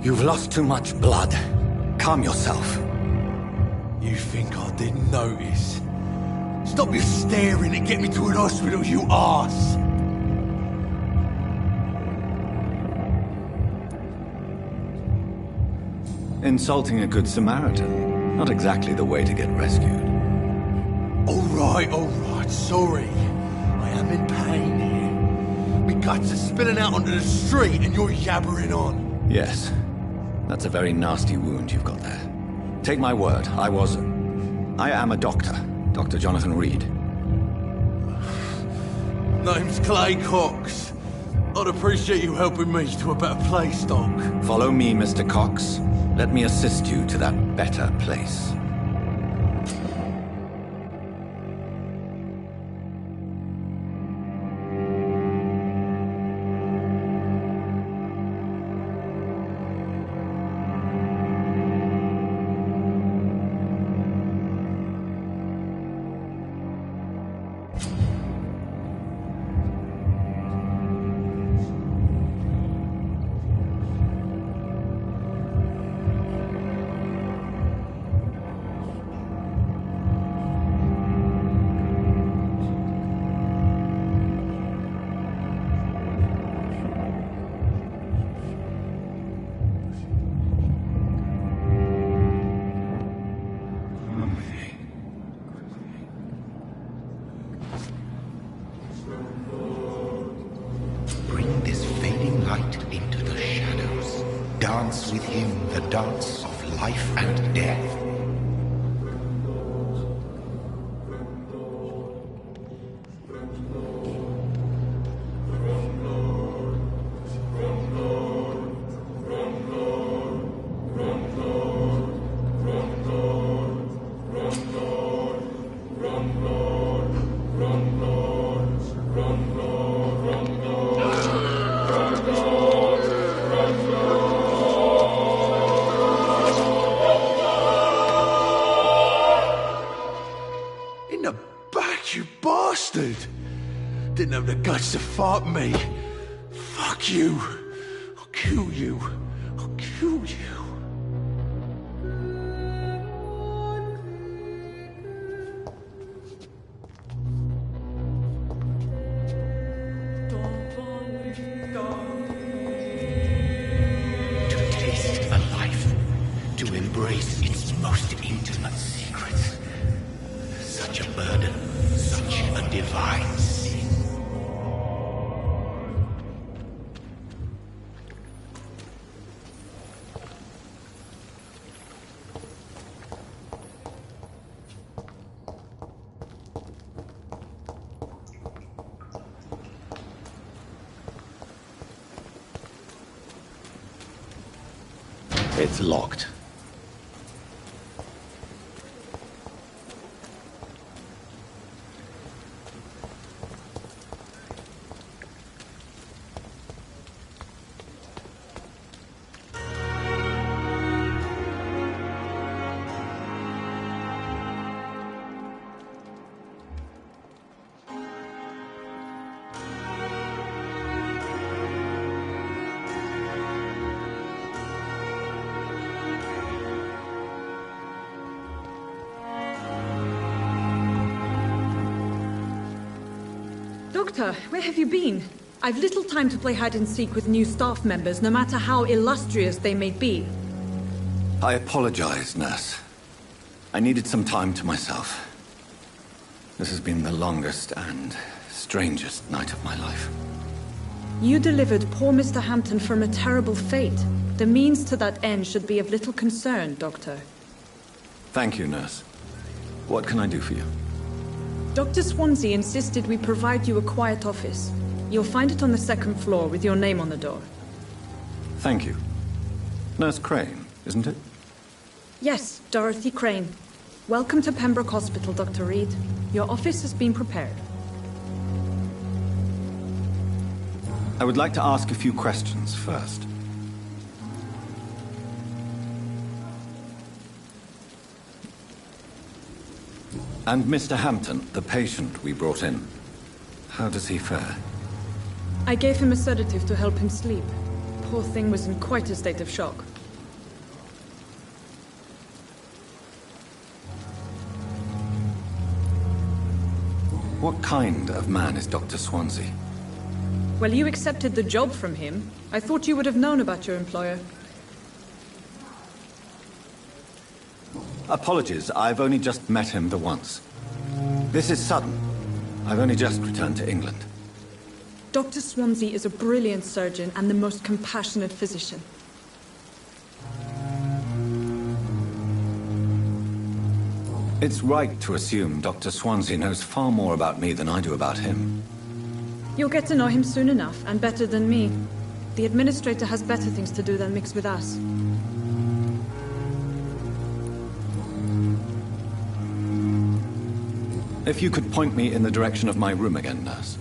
You've lost too much blood. Calm yourself. You think I didn't notice? Stop your staring and get me to an hospital, you arse! Insulting a good Samaritan. Not exactly the way to get rescued. Alright, sorry. I am in pain here. Me guts are spilling out onto the street and you're yabbering on. Yes. That's a very nasty wound you've got there. Take my word, I am a doctor. Dr. Jonathan Reed. Name's Clay Cox. I'd appreciate you helping me to a better place, Doc. Follow me, Mr. Cox. Let me assist you to that better place. Bring this fading light into the shadows. Dance with him the dance of life and death. In the back, you bastard! Didn't have the guts to fight me. Fuck you. I'll kill you. I'll kill you. To taste a life, to embrace its most intimate secrets. Such a burden, such a divine sin. It's locked. Doctor, where have you been? I've little time to play hide and seek with new staff members, no matter how illustrious they may be. I apologize, nurse. I needed some time to myself. This has been the longest and strangest night of my life. You delivered poor Mr. Hampton from a terrible fate. The means to that end should be of little concern, Doctor. Thank you, nurse. What can I do for you? Dr. Swansea insisted we provide you a quiet office. You'll find it on the second floor with your name on the door. Thank you. Nurse Crane, isn't it? Yes, Dorothy Crane. Welcome to Pembroke Hospital, Dr. Reed. Your office has been prepared. I would like to ask a few questions first. And Mr. Hampton, the patient we brought in, how does he fare? I gave him a sedative to help him sleep. Poor thing was in quite a state of shock. What kind of man is Dr. Swansea? Well, you accepted the job from him. I thought you would have known about your employer. Apologies, I've only just met him the once. This is sudden. I've only just returned to England. Dr. Swansea is a brilliant surgeon and the most compassionate physician. It's right to assume Dr. Swansea knows far more about me than I do about him. You'll get to know him soon enough, and better than me. The administrator has better things to do than mix with us. If you could point me in the direction of my room again, nurse.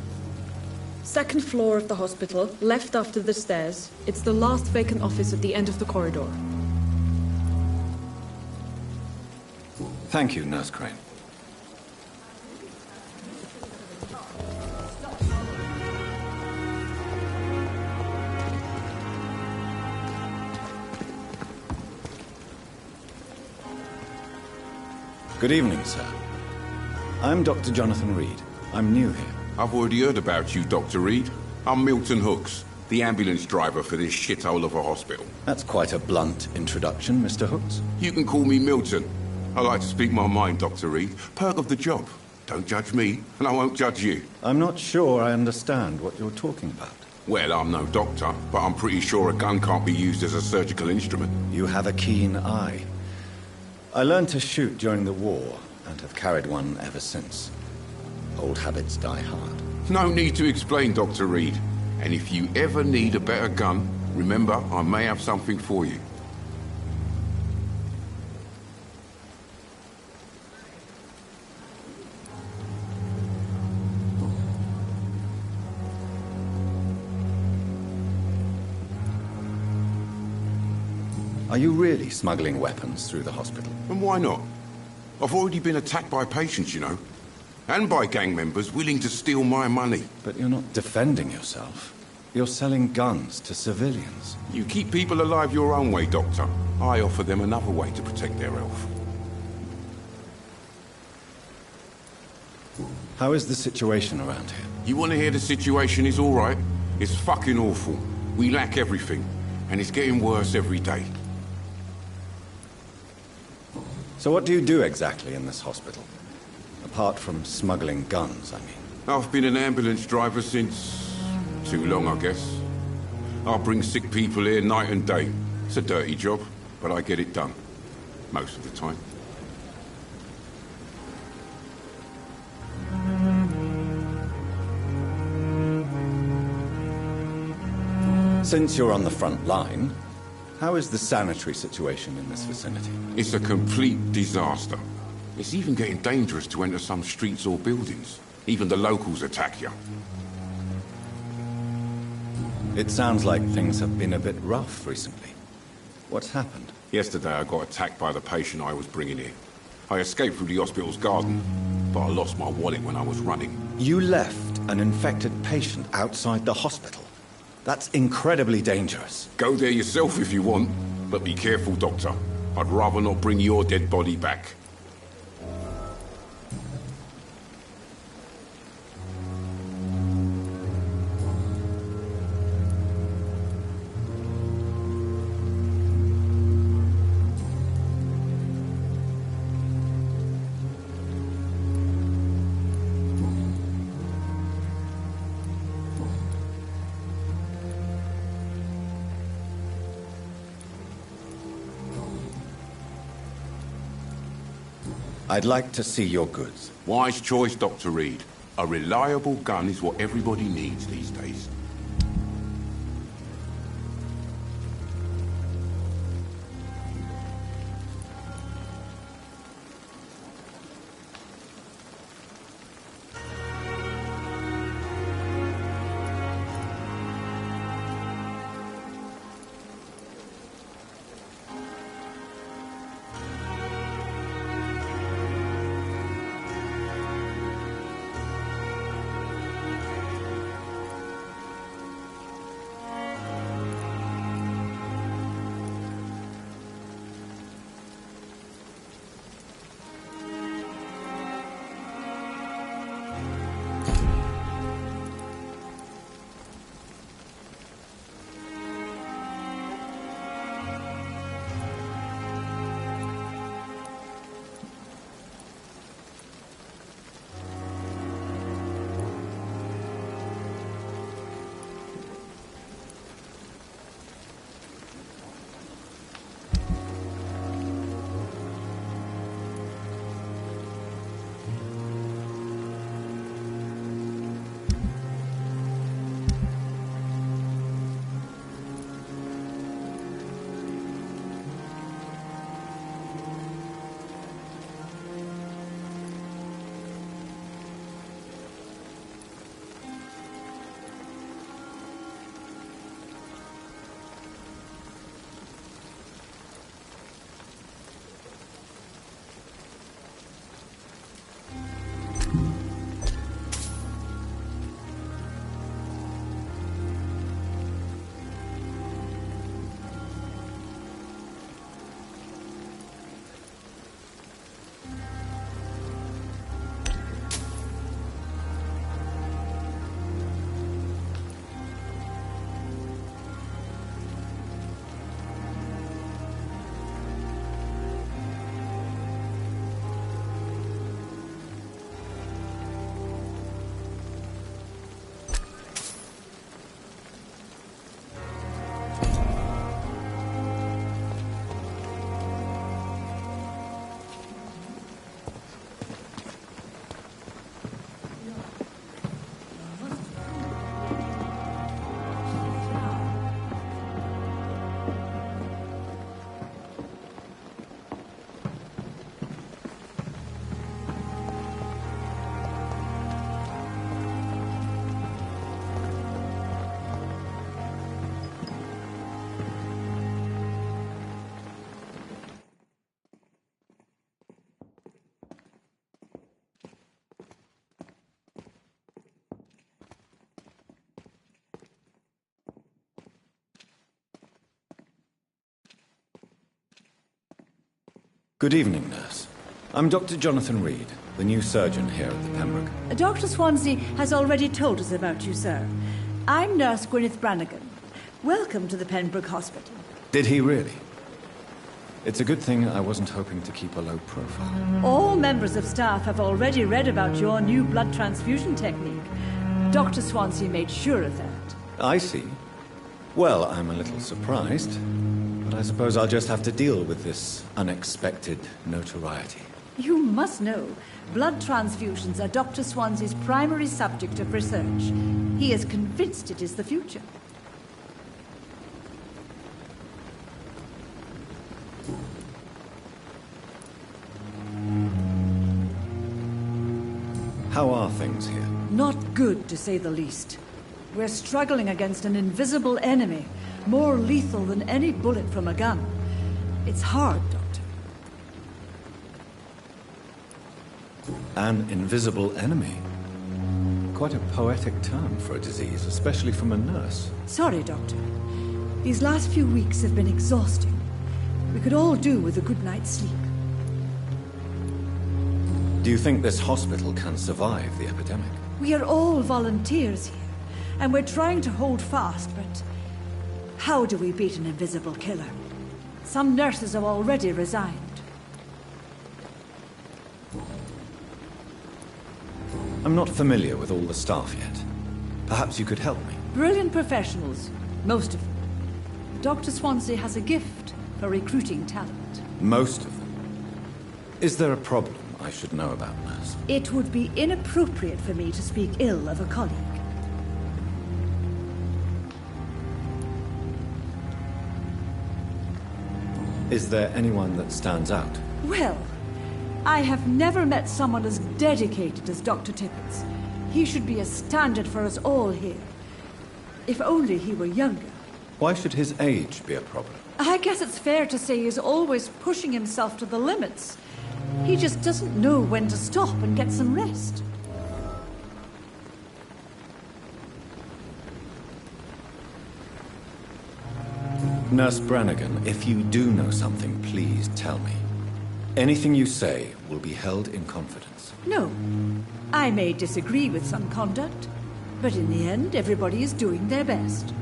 Second floor of the hospital, left after the stairs. It's the last vacant office at the end of the corridor. Thank you, Nurse Crane. Good evening, sir. I'm Dr. Jonathan Reed. I'm new here. I've already heard about you, Dr. Reed. I'm Milton Hooks, the ambulance driver for this shithole of a hospital. That's quite a blunt introduction, Mr. Hooks. You can call me Milton. I like to speak my mind, Dr. Reed. Perk of the job. Don't judge me, and I won't judge you. I'm not sure I understand what you're talking about. Well, I'm no doctor, but I'm pretty sure a gun can't be used as a surgical instrument. You have a keen eye. I learned to shoot during the war, and have carried one ever since. Old habits die hard. No need to explain, Dr. Reed. And if you ever need a better gun, remember, I may have something for you. Are you really smuggling weapons through the hospital? And why not? I've already been attacked by patients, you know. And by gang members willing to steal my money. But you're not defending yourself. You're selling guns to civilians. You keep people alive your own way, Doctor. I offer them another way to protect their health. How is the situation around here? You want to hear the situation is all right? It's fucking awful. We lack everything. And it's getting worse every day. So what do you do exactly in this hospital? Apart from smuggling guns, I mean. I've been an ambulance driver since... too long, I guess. I bring sick people here night and day. It's a dirty job, but I get it done. Most of the time. Since you're on the front line, how is the sanitary situation in this vicinity? It's a complete disaster. It's even getting dangerous to enter some streets or buildings. Even the locals attack you. It sounds like things have been a bit rough recently. What's happened? Yesterday I got attacked by the patient I was bringing in. I escaped through the hospital's garden, but I lost my wallet when I was running. You left an infected patient outside the hospital? That's incredibly dangerous. Go there yourself if you want, but be careful, Doctor. I'd rather not bring your dead body back. I'd like to see your goods. Wise choice, Dr. Reed. A reliable gun is what everybody needs these days. Good evening, nurse. I'm Dr. Jonathan Reed, the new surgeon here at the Pembroke. Dr. Swansea has already told us about you, sir. I'm Nurse Gwyneth Brannigan. Welcome to the Pembroke Hospital. Did he really? It's a good thing I wasn't hoping to keep a low profile. All members of staff have already read about your new blood transfusion technique. Dr. Swansea made sure of that. I see. Well, I'm a little surprised, but I suppose I'll just have to deal with this unexpected notoriety. You must know, blood transfusions are Dr. Swansea's primary subject of research. He is convinced it is the future. How are things here? Not good, to say the least. We're struggling against an invisible enemy, more lethal than any bullet from a gun. It's hard, Doctor. An invisible enemy? Quite a poetic term for a disease, especially from a nurse. Sorry, Doctor. These last few weeks have been exhausting. We could all do with a good night's sleep. Do you think this hospital can survive the epidemic? We are all volunteers here, and we're trying to hold fast, but how do we beat an invisible killer? Some nurses have already resigned. I'm not familiar with all the staff yet. Perhaps you could help me. Brilliant professionals, most of them. Dr. Swansea has a gift for recruiting talent. Most of them. Is there a problem I should know about, Nurse? It would be inappropriate for me to speak ill of a colleague. Is there anyone that stands out? Well, I have never met someone as dedicated as Dr. Tippett. He should be a standard for us all here. If only he were younger. Why should his age be a problem? I guess it's fair to say he's always pushing himself to the limits. He just doesn't know when to stop and get some rest. Nurse Brannigan, if you do know something, please tell me. Anything you say will be held in confidence. No. I may disagree with some conduct, but in the end, everybody is doing their best.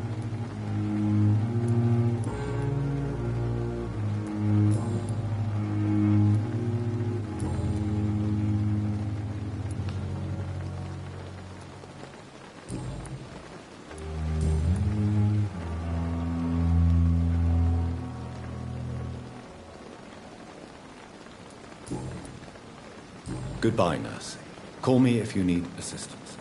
Goodbye, Nurse. Call me if you need assistance.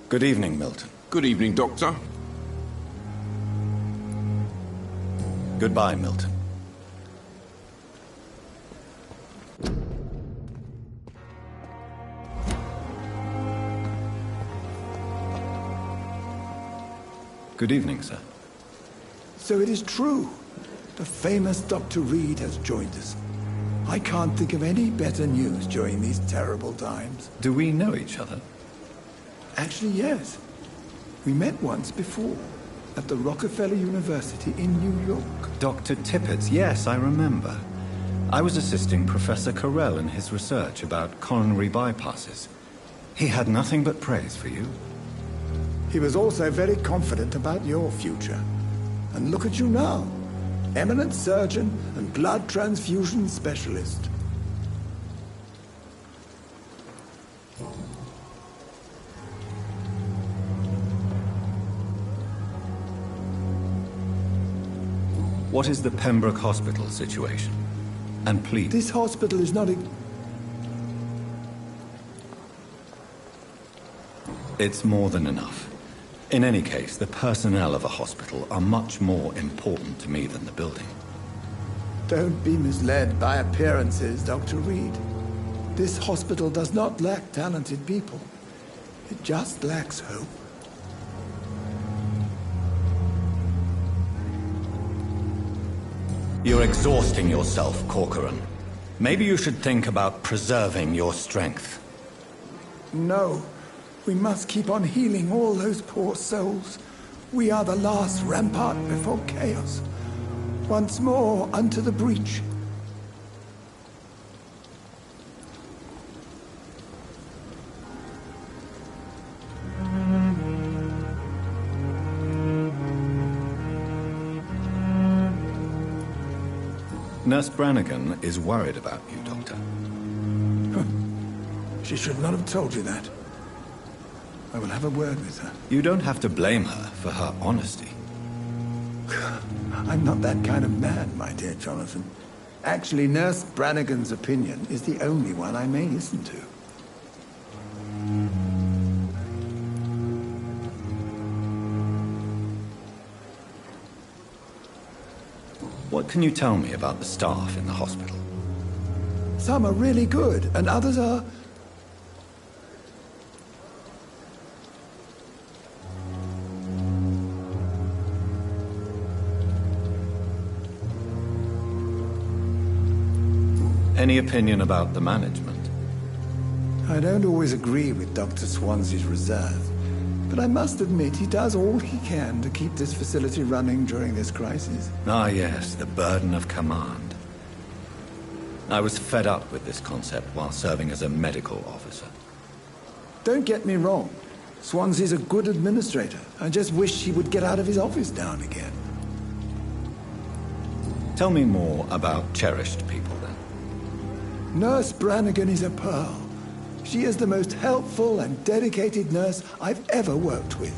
Good evening, Milton. Good evening, Doctor. Goodbye, Milton. Good evening, sir. So it is true. The famous Dr. Reed has joined us. I can't think of any better news during these terrible times. Do we know each other? Actually, yes. We met once before, at the Rockefeller University in New York. Dr. Tippett, yes, I remember. I was assisting Professor Carell in his research about coronary bypasses. He had nothing but praise for you. He was also very confident about your future. And look at you now. Eminent surgeon and blood transfusion specialist. What is the Pembroke Hospital situation? And please... This hospital is not... It's more than enough. In any case, the personnel of a hospital are much more important to me than the building. Don't be misled by appearances, Dr. Reed. This hospital does not lack talented people. It just lacks hope. You're exhausting yourself, Corcoran. Maybe you should think about preserving your strength. No. We must keep on healing all those poor souls. We are the last rampart before chaos. Once more unto the breach. Nurse Brannigan is worried about you, Doctor. She should not have told you that. I will have a word with her. You don't have to blame her for her honesty. I'm not that kind of man, my dear Jonathan. Actually, Nurse Brannigan's opinion is the only one I may listen to. What can you tell me about the staff in the hospital? Some are really good, and others are... Any opinion about the management? I don't always agree with Dr. Swansea's reserve, but I must admit he does all he can to keep this facility running during this crisis. Ah, yes, the burden of command. I was fed up with this concept while serving as a medical officer. Don't get me wrong. Swansea's a good administrator. I just wish he would get out of his office now and again. Tell me more about cherished people, then. Nurse Brannigan is a pearl. She is the most helpful and dedicated nurse I've ever worked with.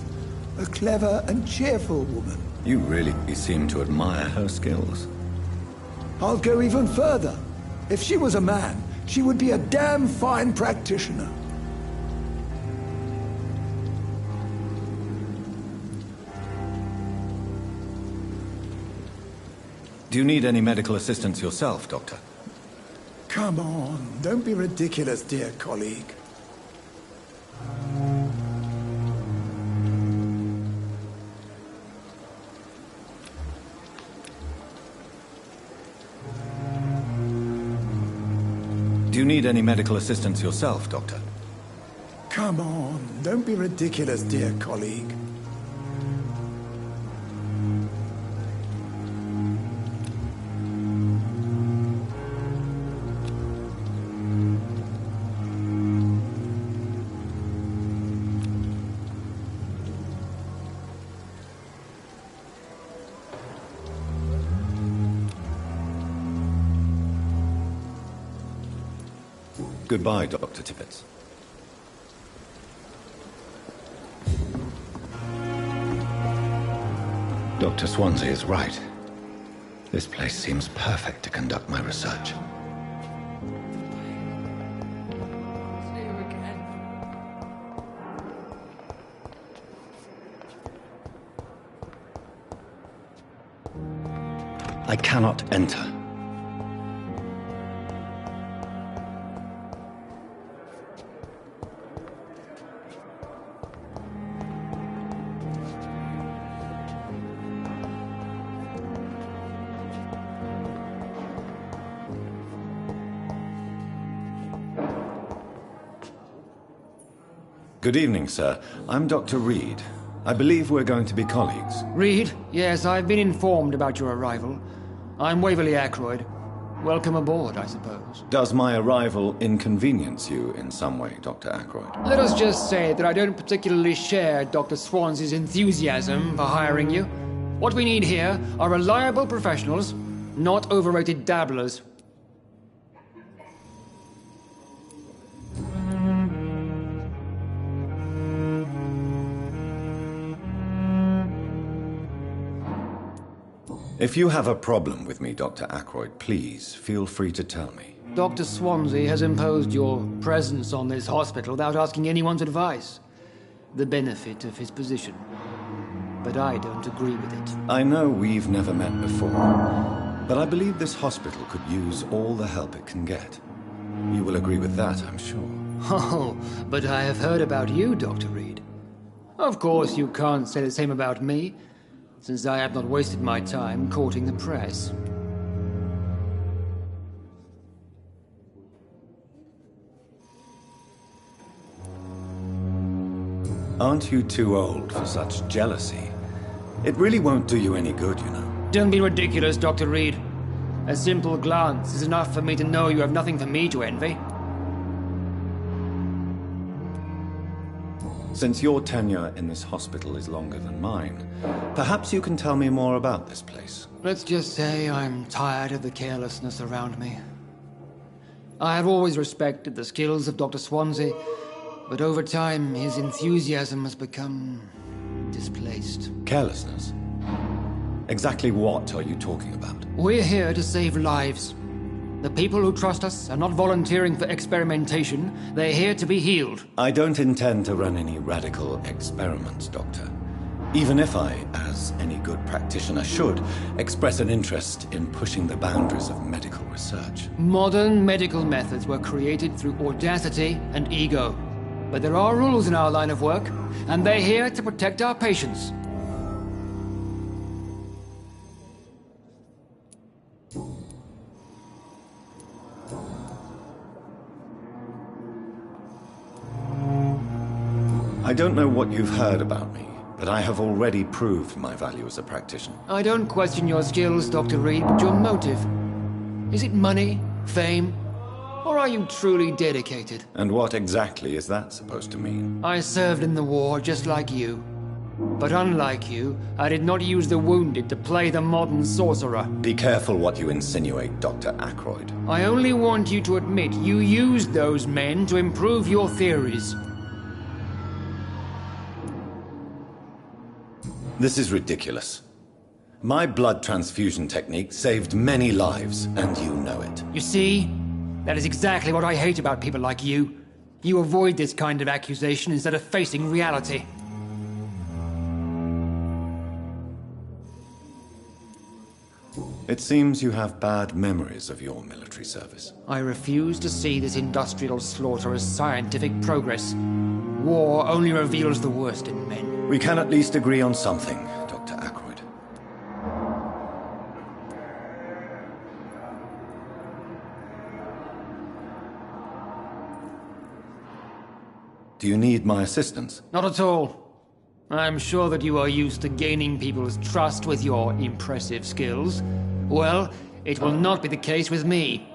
A clever and cheerful woman. You really seem to admire her skills. I'll go even further. If she was a man, she would be a damn fine practitioner. Do you need any medical assistance yourself, Doctor? Come on, don't be ridiculous, dear colleague. Do you need any medical assistance yourself, Doctor? Come on, don't be ridiculous, dear colleague. Goodbye, Dr. Tibbets. Dr. Swansea is right. This place seems perfect to conduct my research. I cannot enter. Good evening, sir. I'm Dr. Reed. I believe we're going to be colleagues. Reed? Yes, I've been informed about your arrival. I'm Waverly Ackroyd. Welcome aboard, I suppose. Does my arrival inconvenience you in some way, Dr. Ackroyd? Let us just say that I don't particularly share Dr. Swansea's enthusiasm for hiring you. What we need here are reliable professionals, not overrated dabblers. If you have a problem with me, Dr. Ackroyd, please feel free to tell me. Dr. Swansea has imposed your presence on this hospital without asking anyone's advice. The benefit of his position. But I don't agree with it. I know we've never met before, but I believe this hospital could use all the help it can get. You will agree with that, I'm sure. Oh, but I have heard about you, Dr. Reed. Of course, you can't say the same about me, since I have not wasted my time courting the press. Aren't you too old for such jealousy? It really won't do you any good, you know. Don't be ridiculous, Dr. Reed. A simple glance is enough for me to know you have nothing for me to envy. Since your tenure in this hospital is longer than mine, perhaps you can tell me more about this place. Let's just say I'm tired of the carelessness around me. I have always respected the skills of Dr. Swansea, but over time his enthusiasm has become displaced. Carelessness? Exactly what are you talking about? We're here to save lives. The people who trust us are not volunteering for experimentation. They're here to be healed. I don't intend to run any radical experiments, Doctor. Even if I, as any good practitioner should, express an interest in pushing the boundaries of medical research. Modern medical methods were created through audacity and ego. But there are rules in our line of work, and they're here to protect our patients. I don't know what you've heard about me, but I have already proved my value as a practitioner. I don't question your skills, Dr. Reed, but your motive. Is it money, fame, or are you truly dedicated? And what exactly is that supposed to mean? I served in the war just like you. But unlike you, I did not use the wounded to play the modern sorcerer. Be careful what you insinuate, Dr. Ackroyd. I only want you to admit you used those men to improve your theories. This is ridiculous. My blood transfusion technique saved many lives, and you know it. You see? That is exactly what I hate about people like you. You avoid this kind of accusation instead of facing reality. It seems you have bad memories of your military service. I refuse to see this industrial slaughter as scientific progress. War only reveals the worst in men. We can at least agree on something, Dr. Ackroyd. Do you need my assistance? Not at all. I'm sure that you are used to gaining people's trust with your impressive skills. Well, it will not be the case with me.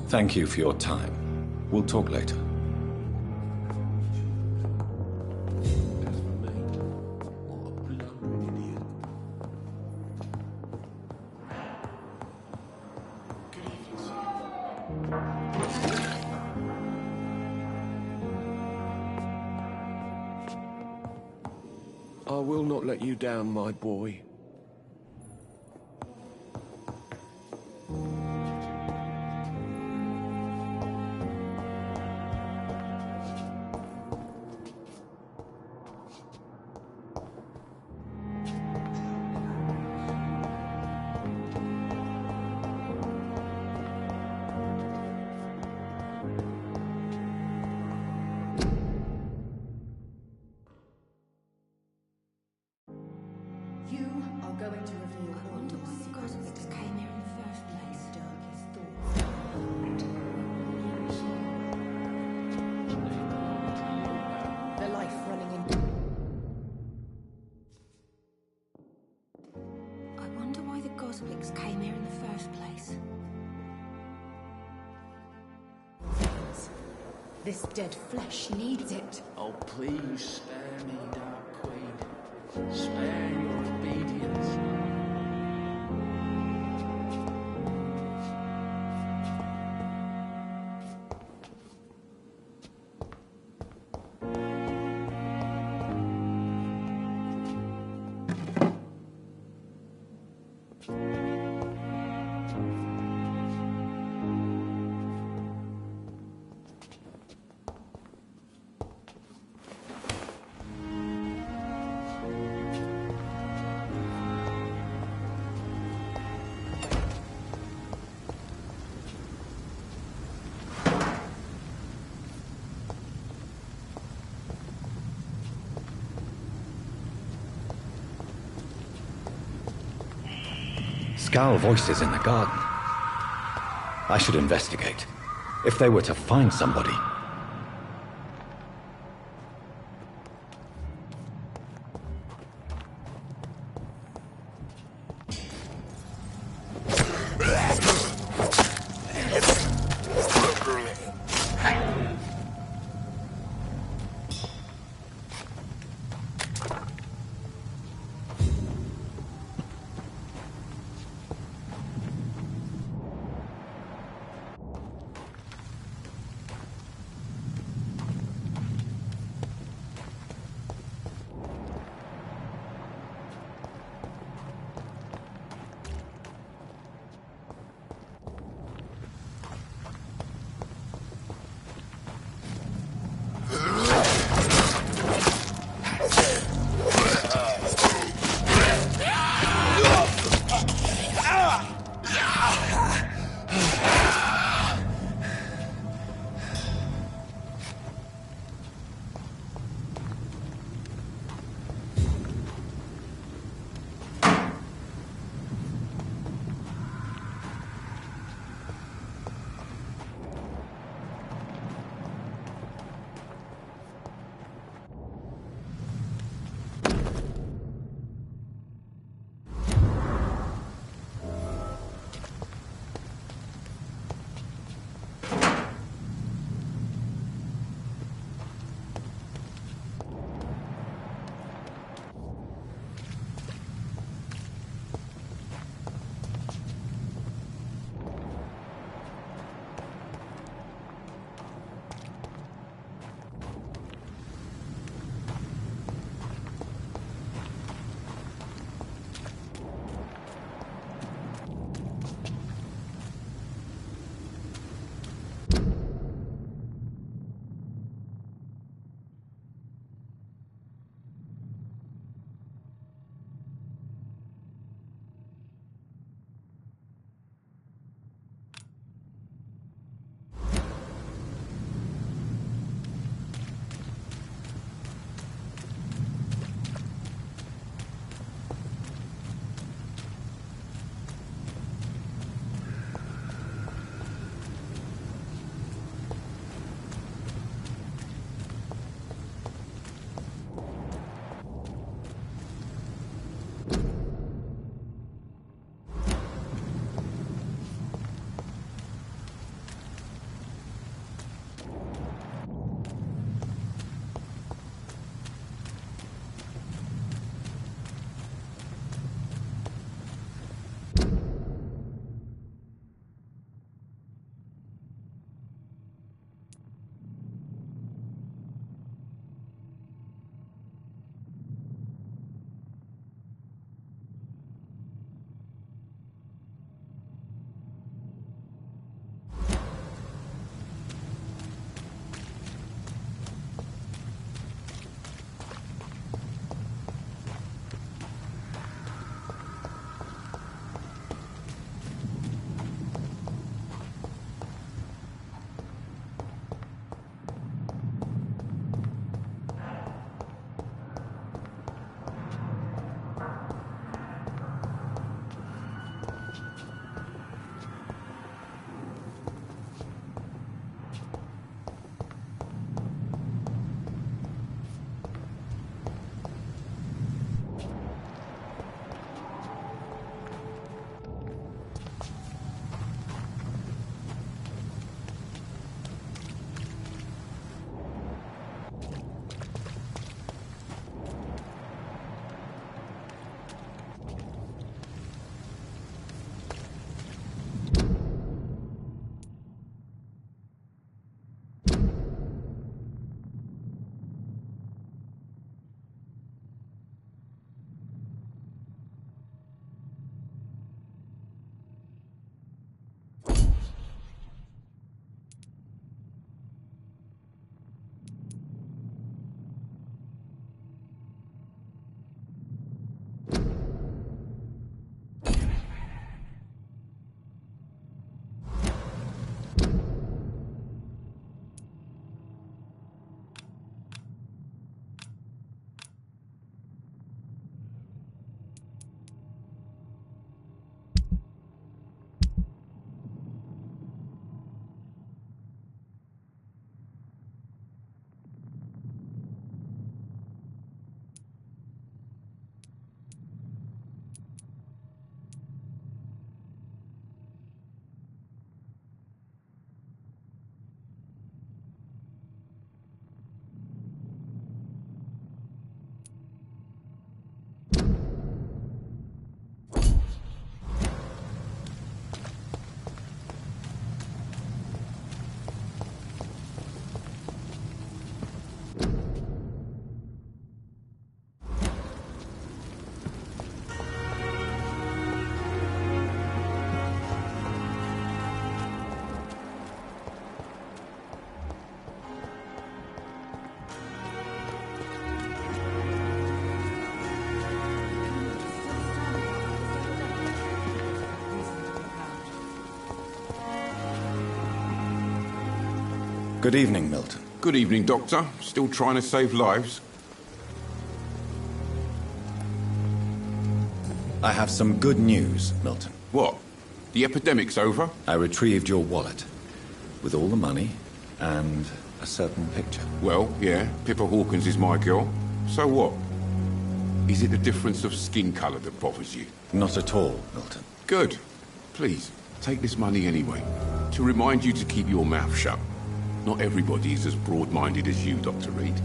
Thank you for your time. We'll talk later. I will not let you down, my boy. This dead flesh needs it. Oh, please spare me, Dark Queen. Spare your obedience. Scowl voices in the garden. I should investigate. If they were to find somebody. Good evening, Milton. Good evening, Doctor. Still trying to save lives? I have some good news, Milton. What? The epidemic's over? I retrieved your wallet, with all the money and a certain picture. Well, yeah, Pippa Hawkins is my girl. So what? Is it the difference of skin colour that bothers you? Not at all, Milton. Good. Please, take this money anyway. To remind you to keep your mouth shut. Not everybody is as broad-minded as you, Dr. Reed.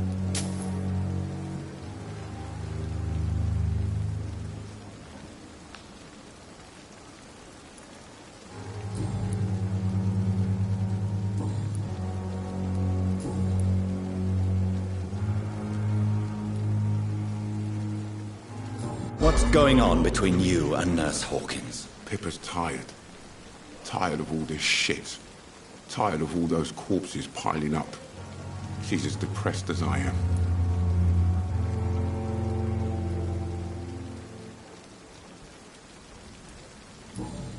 What's going on between you and Nurse Hawkins? Pippa's tired. Tired of all this shit. Tired of all those corpses piling up. She's as depressed as I am.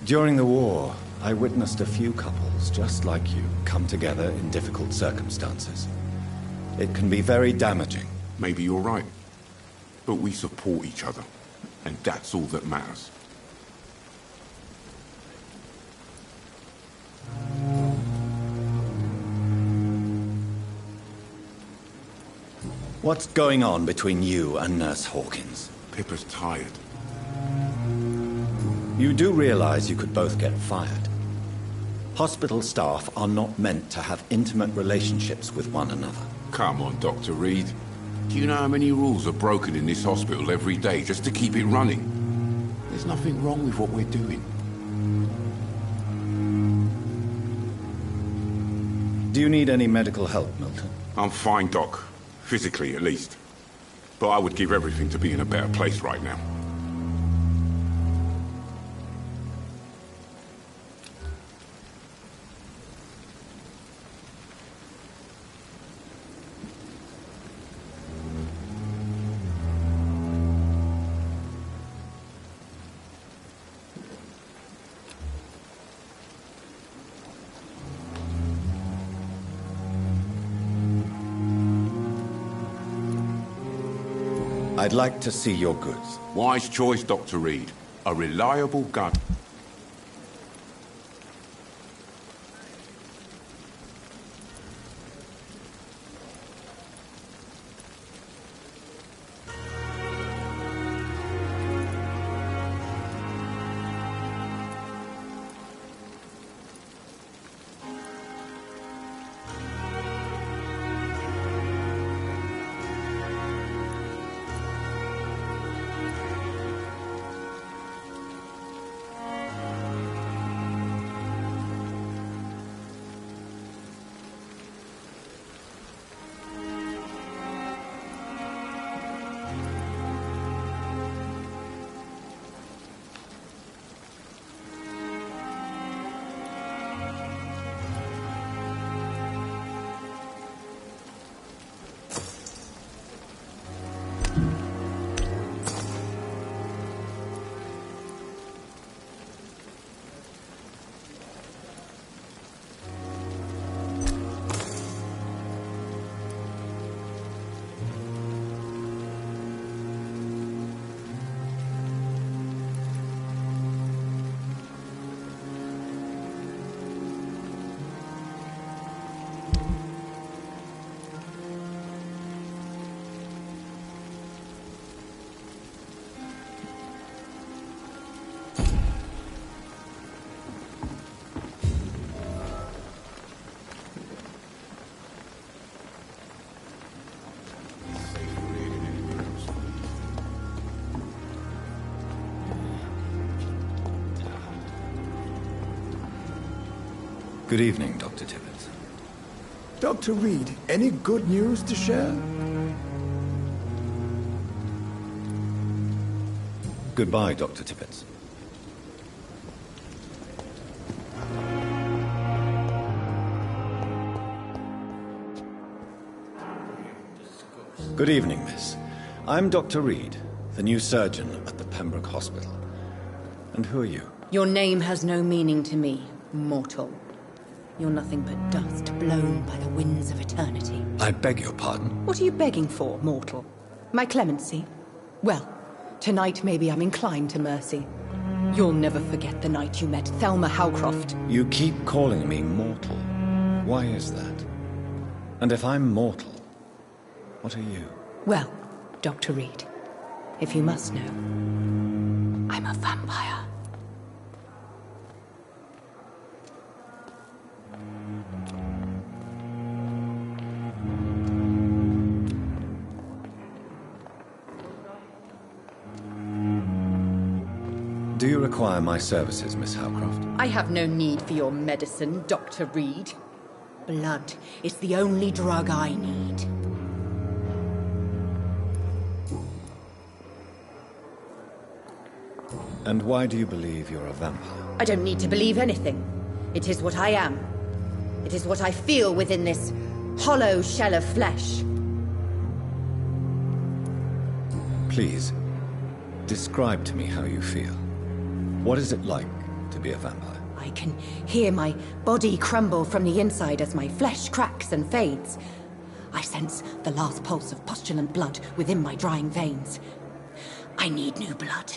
During the war, I witnessed a few couples just like you come together in difficult circumstances. It can be very damaging. Maybe you're right. But we support each other. And that's all that matters. What's going on between you and Nurse Hawkins? Pippa's tired. You do realize you could both get fired. Hospital staff are not meant to have intimate relationships with one another. Come on, Dr. Reed. Do you know how many rules are broken in this hospital every day just to keep it running? There's nothing wrong with what we're doing. Do you need any medical help, Milton? I'm fine, Doc. Physically, at least. But I would give everything to be in a better place right now. I'd like to see your goods. Wise choice, Dr. Reed. A reliable gun. Good evening, Dr. Tibbets. Dr. Reed, any good news to share? Goodbye, Dr. Tibbets. Good evening, miss. I'm Dr. Reed, the new surgeon at the Pembroke Hospital. And who are you? Your name has no meaning to me, mortal. You're nothing but dust blown by the winds of eternity. I beg your pardon. What are you begging for, mortal? My clemency? Well, tonight maybe I'm inclined to mercy. You'll never forget the night you met Thelma Howcroft. You keep calling me mortal. Why is that? And if I'm mortal, what are you? Well, Dr. Reed, if you must know, I'm a vampire. Do you require my services, Miss Howcroft? I have no need for your medicine, Dr. Reed. Blood is the only drug I need. And why do you believe you're a vampire? I don't need to believe anything. It is what I am. It is what I feel within this hollow shell of flesh. Please, describe to me how you feel. What is it like to be a vampire? I can hear my body crumble from the inside as my flesh cracks and fades. I sense the last pulse of postulant blood within my drying veins. I need new blood.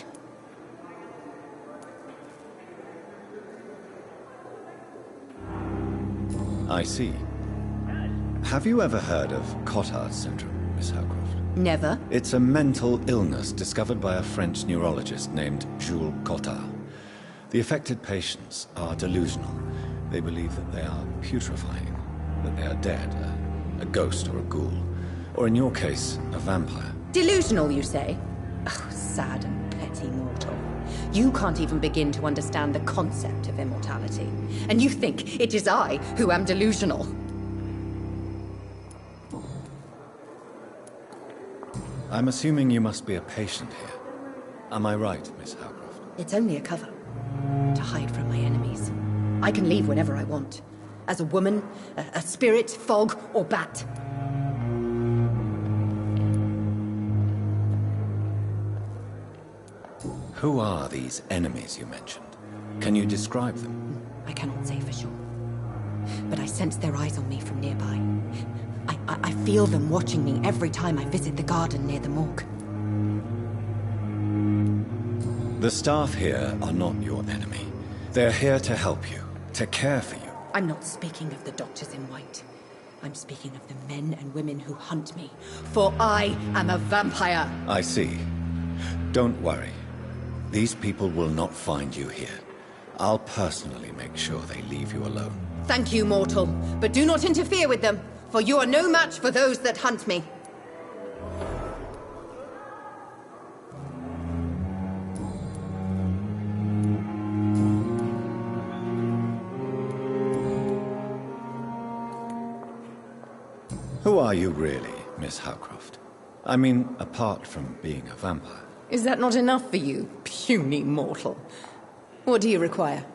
I see. Have you ever heard of Cotard syndrome, Miss Howcroft? Never. It's a mental illness discovered by a French neurologist named Jules Cotard. The affected patients are delusional. They believe that they are putrefying, that they are dead, a ghost or a ghoul, or in your case, a vampire. Delusional, you say? Oh, sad and petty mortal. You can't even begin to understand the concept of immortality. And you think it is I who am delusional. I'm assuming you must be a patient here. Am I right, Miss Howcroft? It's only a cover. To hide from my enemies. I can leave whenever I want. As a woman, a spirit, fog, or bat. Who are these enemies you mentioned? Can you describe them? I cannot say for sure. But I sense their eyes on me from nearby. I feel them watching me every time I visit the garden near the morgue. The staff here are not your enemy. They're here to help you, to care for you. I'm not speaking of the doctors in white. I'm speaking of the men and women who hunt me. For I am a vampire. I see. Don't worry. These people will not find you here. I'll personally make sure they leave you alone. Thank you, mortal. But do not interfere with them, for you are no match for those that hunt me. Who are you really, Miss Howcroft? I mean, apart from being a vampire. Is that not enough for you, puny mortal? What do you require?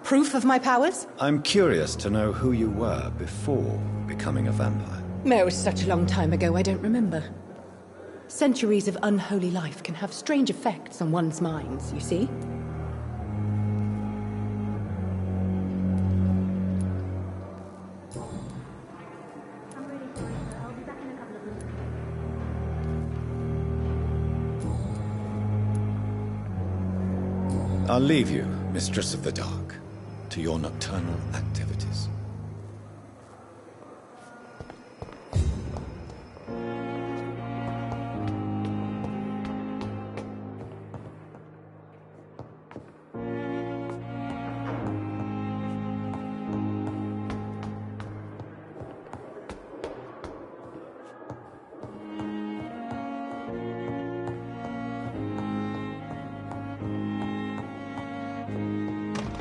Proof of my powers? I'm curious to know who you were before becoming a vampire. No, it was such a long time ago, I don't remember. Centuries of unholy life can have strange effects on one's minds, you see? I'll leave you, Mistress of the Dark, to your nocturnal activities.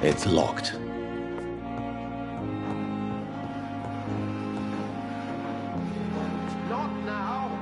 It's locked. Not now.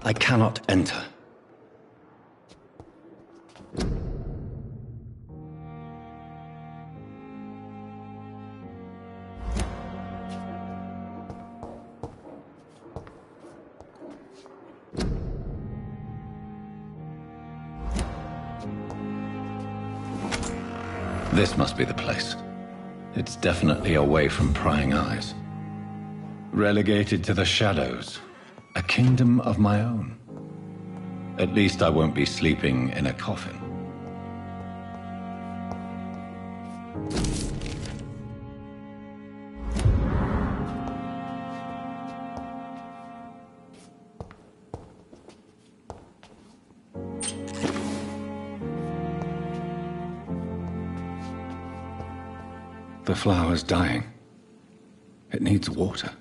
I cannot enter. This must be the place. It's definitely away from prying eyes. Relegated to the shadows. A kingdom of my own. At least I won't be sleeping in a coffin. The flower's dying. It needs water.